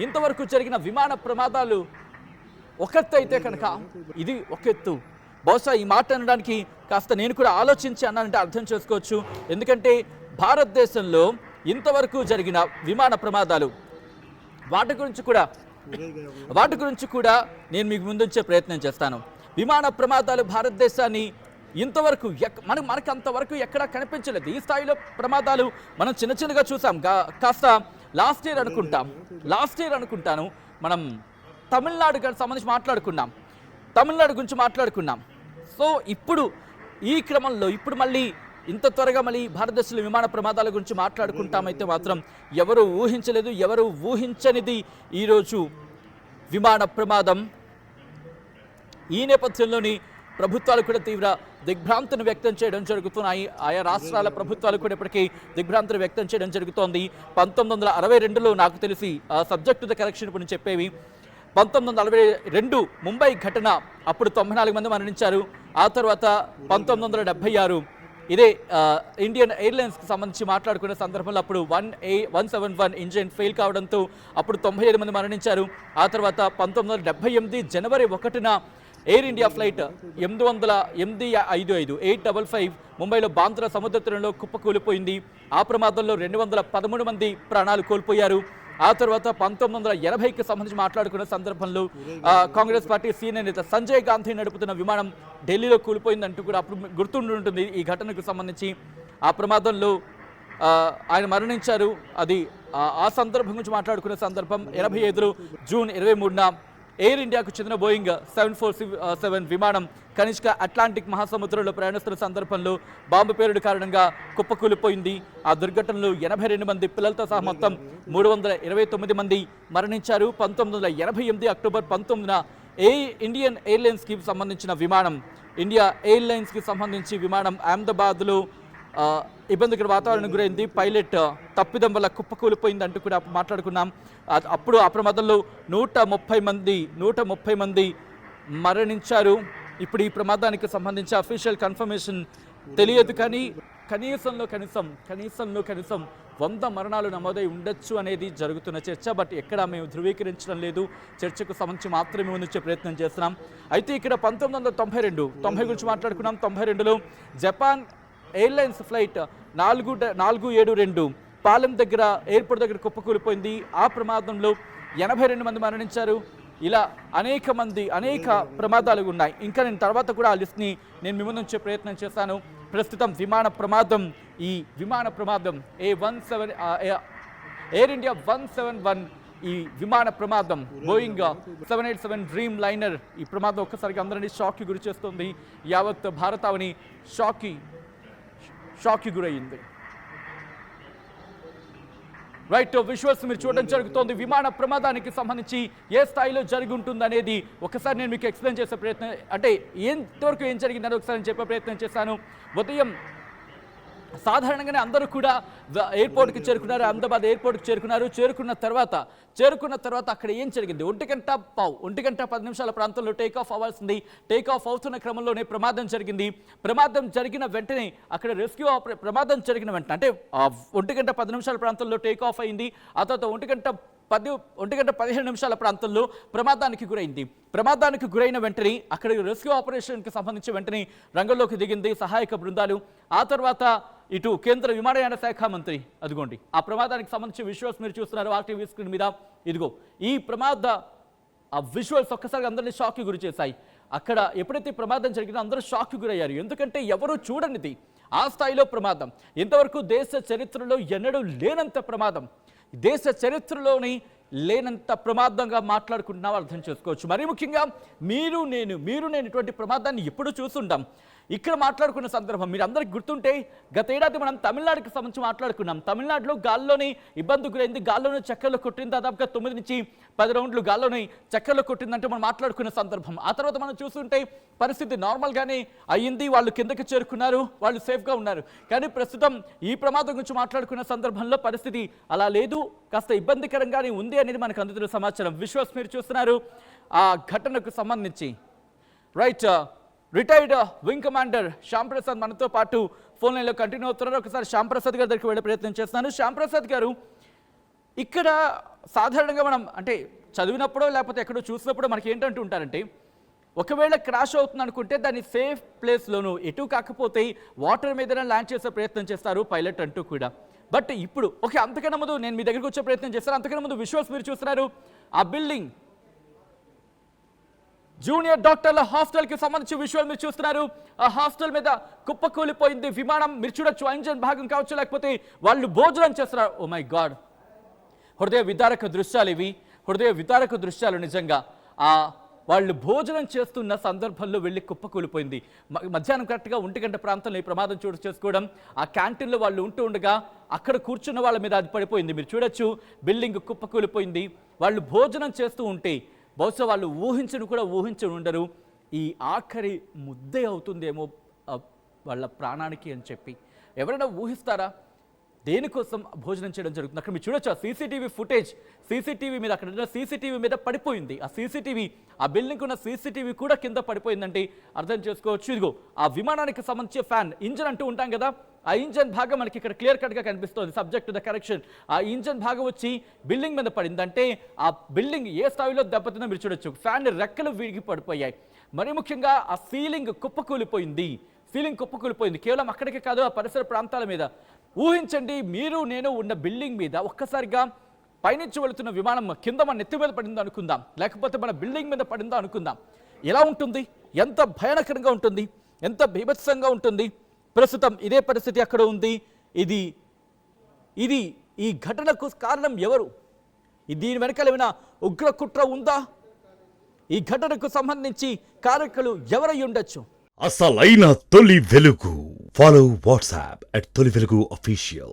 ఇంతవరకు జరిగిన విమాన ప్రమాదాలు ఒకెత్తు అయితే కనుక ఇది ఒకెత్తు. బహుశా ఈ మాట అనడానికి కాస్త నేను కూడా ఆలోచించి అన్నానంటే అర్థం చేసుకోవచ్చు. ఎందుకంటే భారతదేశంలో ఇంతవరకు జరిగిన విమాన ప్రమాదాలు వాటి గురించి కూడా నేను మీకు ముందుంచే ప్రయత్నం చేస్తాను. విమాన ప్రమాదాలు భారతదేశాన్ని ఇంతవరకు మనకు అంతవరకు ఎక్కడా కనిపించలేదు. ఈ స్థాయిలో ప్రమాదాలు మనం చిన్నగా చూసాం. కాస్త లాస్ట్ ఇయర్ అనుకుంటాను మనం తమిళనాడు గురించి మాట్లాడుకున్నాం. సో ఇప్పుడు ఈ క్రమంలో మళ్ళీ ఇంత త్వరగా మళ్ళీ భారతదేశంలో విమాన ప్రమాదాల గురించి మాట్లాడుకుంటామైతే మాత్రం ఎవరు ఊహించనిది ఈరోజు విమాన ప్రమాదం. ఈ నేపథ్యంలోని ప్రభుత్వాలు కూడా తీవ్ర దిగ్భ్రాంతిని వ్యక్తం చేయడం జరుగుతున్నాయి. ఆయా రాష్ట్రాల ప్రభుత్వాలు కూడా ఇప్పటికీ దిగ్భ్రాంతిని వ్యక్తం చేయడం జరుగుతోంది. 1962లో నాకు తెలిసి సబ్జెక్ట్ టు ద కరెక్షన్ ఇప్పుడు చెప్పేవి 1942 ముంబై ఘటన, అప్పుడు 94 మంది మరణించారు. ఆ తర్వాత 1976 ఇదే ఇండియన్ ఎయిర్లైన్స్కి సంబంధించి మాట్లాడుకునే సందర్భంలో అప్పుడు 171 ఇంజిన్ ఫెయిల్ కావడంతో అప్పుడు 97 మంది మరణించారు. ఆ తర్వాత 1978 జనవరి 1న ఎయిర్ ఇండియా ఫ్లైట్ 855 ముంబైలో బాంద్రా సముద్ర తీరంలో కుప్పకూలిపోయింది. ఆ ప్రమాదంలో 213 మంది ప్రాణాలు కోల్పోయారు. ఆ తర్వాత 1980కి సంబంధించి మాట్లాడుకున్న సందర్భంలో కాంగ్రెస్ పార్టీ సీనియర్ నేత సంజయ్ గాంధీ నడుపుతున్న విమానం ఢిల్లీలో కూలిపోయిందంటూ కూడా అప్పుడు గుర్తుంటుంది. ఈ ఘటనకు సంబంధించి ఆ ప్రమాదంలో ఆయన మరణించారు. అది ఆ సందర్భం గురించి మాట్లాడుకునే సందర్భం 85లో జూన్ 23న ఎయిర్ ఇండియాకు చెందిన బోయింగ్ 747 విమానం కనిష్క అట్లాంటిక్ మహాసముద్రంలో ప్రయాణిస్తున్న సందర్భంలో బాంబు పేలుడు కారణంగా కుప్పకూలిపోయింది. ఆ దుర్ఘటనలో 82 మంది పిల్లలతో సహా మొత్తం 329 మంది మరణించారు. 1988 అక్టోబర్ 19న ఇండియన్ ఎయిర్లైన్స్కి సంబంధించిన విమానం అహ్మదాబాద్లో ఇబ్బందికర వాతావరణం గురైంది. పైలట్ తప్పిదం వల్ల కుప్పకూలిపోయింది అంటూ కూడా మాట్లాడుకున్నాం. అప్పుడు ఆ ప్రమాదంలో 130 మంది మరణించారు. ఇప్పుడు ఈ ప్రమాదానికి సంబంధించి అఫీషియల్ కన్ఫర్మేషన్ తెలియదు, కానీ కనీసంలో కనీసం 100 మరణాలు నమోదై ఉండొచ్చు అనేది జరుగుతున్న చర్చ. బట్ ఎక్కడా మేము ధృవీకరించడం లేదు, చర్చకు సంబంధించి మాత్రమే ముందుంచే ప్రయత్నం చేస్తున్నాం. అయితే ఇక్కడ 1990 గురించి మాట్లాడుకున్నాం. 92లో జపాన్ ఎయిర్లైన్స్ ఫ్లైట్ 472 పాలెం దగ్గర ఎయిర్పోర్ట్ దగ్గర కుప్పకూలిపోయింది. ఆ ప్రమాదంలో 82 మంది మరణించారు. ఇలా అనేక ప్రమాదాలు ఉన్నాయి. ఇంకా నేను తర్వాత కూడా ఆ లిస్ట్ని నేను మీ ముందు ఉంచే ప్రయత్నం చేస్తాను. ప్రస్తుతం విమాన ప్రమాదం ఎయిర్ ఇండియా 171 ఈ విమాన ప్రమాదం బోయింగ్ 787 డ్రీమ్ లైనర్ ఈ ప్రమాదం ఒక్కసారిగా అందరినీ షాక్కి గురి చేస్తుంది. యావత్ భారతావని షాక్కి గురయ్యింది. రైట్, విజువల్స్ మీరు చూడడం జరుగుతోంది. విమాన ప్రమాదానికి సంబంధించి ఏ స్థాయిలో జరిగి ఉంటుంది అనేది ఒకసారి నేను మీకు ఎక్స్ప్లెయిన్ చేసే ప్రయత్నం, అంటే ఎంతవరకు ఏం జరిగిందని ఒకసారి చెప్పే ప్రయత్నం చేశాను. ఉదయం సాధారణంగానే అందరూ కూడా ఎయిర్పోర్ట్కి చేరుకున్నారు, అహ్మదాబాద్ ఎయిర్పోర్ట్కి చేరుకున్న తర్వాత అక్కడ ఏం జరిగింది? 1 గంట 10 నిమిషాల ప్రాంతంలో టేక్ ఆఫ్ అవ్వాల్సింది. టేక్ ఆఫ్ అవుతున్న క్రమంలోనే ప్రమాదం జరిగింది. ప్రమాదం జరిగిన వెంటనే అక్కడ ప్రమాదం జరిగిన వెంటనే అంటే 1 గంట 10 నిమిషాల ప్రాంతంలో టేక్ ఆఫ్ అయింది. ఆ తర్వాత 1 గంట 15 నిమిషాల ప్రాంతంలో ప్రమాదానికి గురైన వెంటనే అక్కడ రెస్క్యూ ఆపరేషన్కి సంబంధించి వెంటనే రంగంలోకి దిగింది సహాయక బృందాలు. ఆ తర్వాత ఇటు కేంద్ర విమానయాన శాఖ మంత్రి, అదిగోండి ఆ ప్రమాదానికి సంబంధించి విజువల్స్ మీరు చూస్తున్నారు ఆర్టీవీ స్క్రీన్ మీద. ఇదిగో ఈ ఆ విజువల్స్ ఒక్కసారి అందరినీ షాక్కి గురి చేశాయి. అక్కడ ఎప్పుడైతే ప్రమాదం జరిగిందో అందరూ షాక్కి గురయ్యారు. ఎందుకంటే ఎవరూ చూడనిది ఆ స్థాయిలో ప్రమాదం. ఇంతవరకు దేశ చరిత్రలో ఎన్నడూ లేనంత ప్రమాదం, దేశ చరిత్రలోని లేనంత ప్రమాదంగా మాట్లాడుకుంటున్నాం అర్థం చేసుకోవచ్చు. మరీ ముఖ్యంగా మీరు నేను ఇటువంటి ప్రమాదాన్ని ఎప్పుడు చూస్తుంటాం. ఇక్కడ మాట్లాడుకున్న సందర్భం మీరు అందరికి గుర్తుంటే గత ఏడాది మనం తమిళనాడుకి సంబంధించి మాట్లాడుకున్నాం. తమిళనాడులో గాల్లోని ఇబ్బంది గురైంది, గాల్లోనే చక్కర్లు కొట్టింది, దాదాపుగా 9 నుంచి 10 రౌండ్లు గాల్లోనే చక్కర్లు కొట్టిందంటే మనం మాట్లాడుకున్న సందర్భం. ఆ తర్వాత మనం చూస్తుంటే పరిస్థితి నార్మల్గానే అయ్యింది, వాళ్ళు కిందకి చేరుకున్నారు, వాళ్ళు సేఫ్గా ఉన్నారు. కానీ ప్రస్తుతం ఈ ప్రమాదం గురించి మాట్లాడుకున్న సందర్భంలో పరిస్థితి అలా లేదు, కాస్త ఇబ్బందికరంగానే ఉంది అనేది మనకు అందుతున్న సమాచారం. విశ్వాస్ మీరు చూస్తున్నారు ఆ ఘటనకు సంబంధించి. Right, retired wing commander Shyam Prasad మనతో పాటు ఫోన్ లైన్లో కంటిన్యూ అవుతున్నారు. ఒకసారి శ్యామ్ ప్రసాద్ గారి దగ్గరికి వెళ్ళే ప్రయత్నం చేస్తున్నాను. శ్యామ్ ప్రసాద్ గారు, ఇక్కడ సాధారణంగా మనం అంటే చదివినప్పుడో లేకపోతే ఎక్కడో చూసినప్పుడో మనకి ఏంటంటూ ఉంటారంటే, ఒకవేళ క్రాష్ అవుతుంది అనుకుంటే దాన్ని సేఫ్ ప్లేస్లోనూ ఎటు కాకపోతే వాటర్ మీదనే ల్యాండ్ చేసే ప్రయత్నం చేస్తారు పైలట్ అంటూ కూడా. బట్ ఇప్పుడు ఓకే, అంతకన్నా ముందు నేను మీ దగ్గరికి వచ్చే ప్రయత్నం చేస్తాను. అంతకన్నా ముందు విశ్వాస్ మీరు చూస్తున్నారు ఆ బిల్డింగ్ జూనియర్ డాక్టర్ల హాస్టల్కి సంబంధించి విషయాలు మీరు చూస్తున్నారు. ఆ హాస్టల్ మీద కుప్పకూలిపోయింది విమానం. మీరు చూడొచ్చు ఇంజన్ భాగం కావచ్చు, లేకపోతే వాళ్ళు భోజనం చేస్తున్నారు. ఓ మై గాడ్, హృదయ విదారక దృశ్యాలు ఇవి, హృదయ విదారక దృశ్యాలు నిజంగా. ఆ వాళ్ళు భోజనం చేస్తున్న సందర్భంలో వెళ్ళి కుప్పకూలిపోయింది. మధ్యాహ్నం కరెక్ట్గా 1 గంట ప్రాంతంలో ఈ ప్రమాదం చోటు చేసుకోవడం. ఆ క్యాంటీన్లో వాళ్ళు ఉంటూ ఉండగా అక్కడ కూర్చున్న వాళ్ళ మీద అది పడిపోయింది. మీరు చూడొచ్చు బిల్డింగ్ కుప్పకూలిపోయింది. వాళ్ళు భోజనం చేస్తూ ఉంటే బహుశా వాళ్ళు ఊహించి ఉండరు ఈ ఆఖరి ముద్దే అవుతుందేమో వాళ్ళ ప్రాణానికి అని చెప్పి. ఎవరైనా ఊహిస్తారా దేనికోసం భోజనం చేయడం జరుగుతుంది? అక్కడ మీరు చూడొచ్చు ఆ సీసీటీవీ ఫుటేజ్, సీసీటీవీ మీద అక్కడ ఉన్న సీసీటీవీ మీద పడిపోయింది. ఆ సీసీటీవీ, ఆ బిల్డింగ్ ఉన్న సీసీటీవీ కూడా కింద పడిపోయిందంటే అర్థం చేసుకోవచ్చు. ఇదిగో ఆ విమానానికి సంబంధించి ఫ్యాన్, ఇంజన్ అంటూ ఉంటాం కదా, ఆ ఇంజన్ భాగం మనకి ఇక్కడ క్లియర్ కట్గా కనిపిస్తుంది. Subject to the correction. ఆ ఇంజన్ భాగం వచ్చి బిల్డింగ్ మీద పడిందంటే ఆ బిల్డింగ్ ఏ స్థాయిలో దెబ్బతిందో మీరు చూడొచ్చు. ఫ్యాన్ రెక్కలు విరిగి పడిపోయాయి. మరీ ముఖ్యంగా ఆ సీలింగ్ కుప్పకూలిపోయింది. కేవలం అక్కడికే కాదు, ఆ పరిసర ప్రాంతాల మీద. ఊహించండి, మీరు నేను ఉన్న బిల్డింగ్ మీద ఒక్కసారిగా పైనుంచి వెళుతున్న విమానం కింద మన నెత్తి మీద పడిందో అనుకుందాం, లేకపోతే మన బిల్డింగ్ మీద పడిందో అనుకుందాం. ఎలా ఉంటుంది? ఎంత భయానకరంగా ఉంటుంది, ఎంత బీభత్సంగా ఉంటుంది. ప్రస్తుతం ఇదే పరిస్థితి అక్కడ ఉంది. ఇది ఈ ఘటనకు కారణం ఎవరు? దీని వెనకాల ఏమైనా ఉగ్ర కుట్ర ఉందా? ఈ ఘటనకు సంబంధించి కారకులు ఎవరై ఉండొచ్చు? అసలైన తొలి వెలుగు. ఫాలో వాట్సాప్ @తొలి వెలుగు official.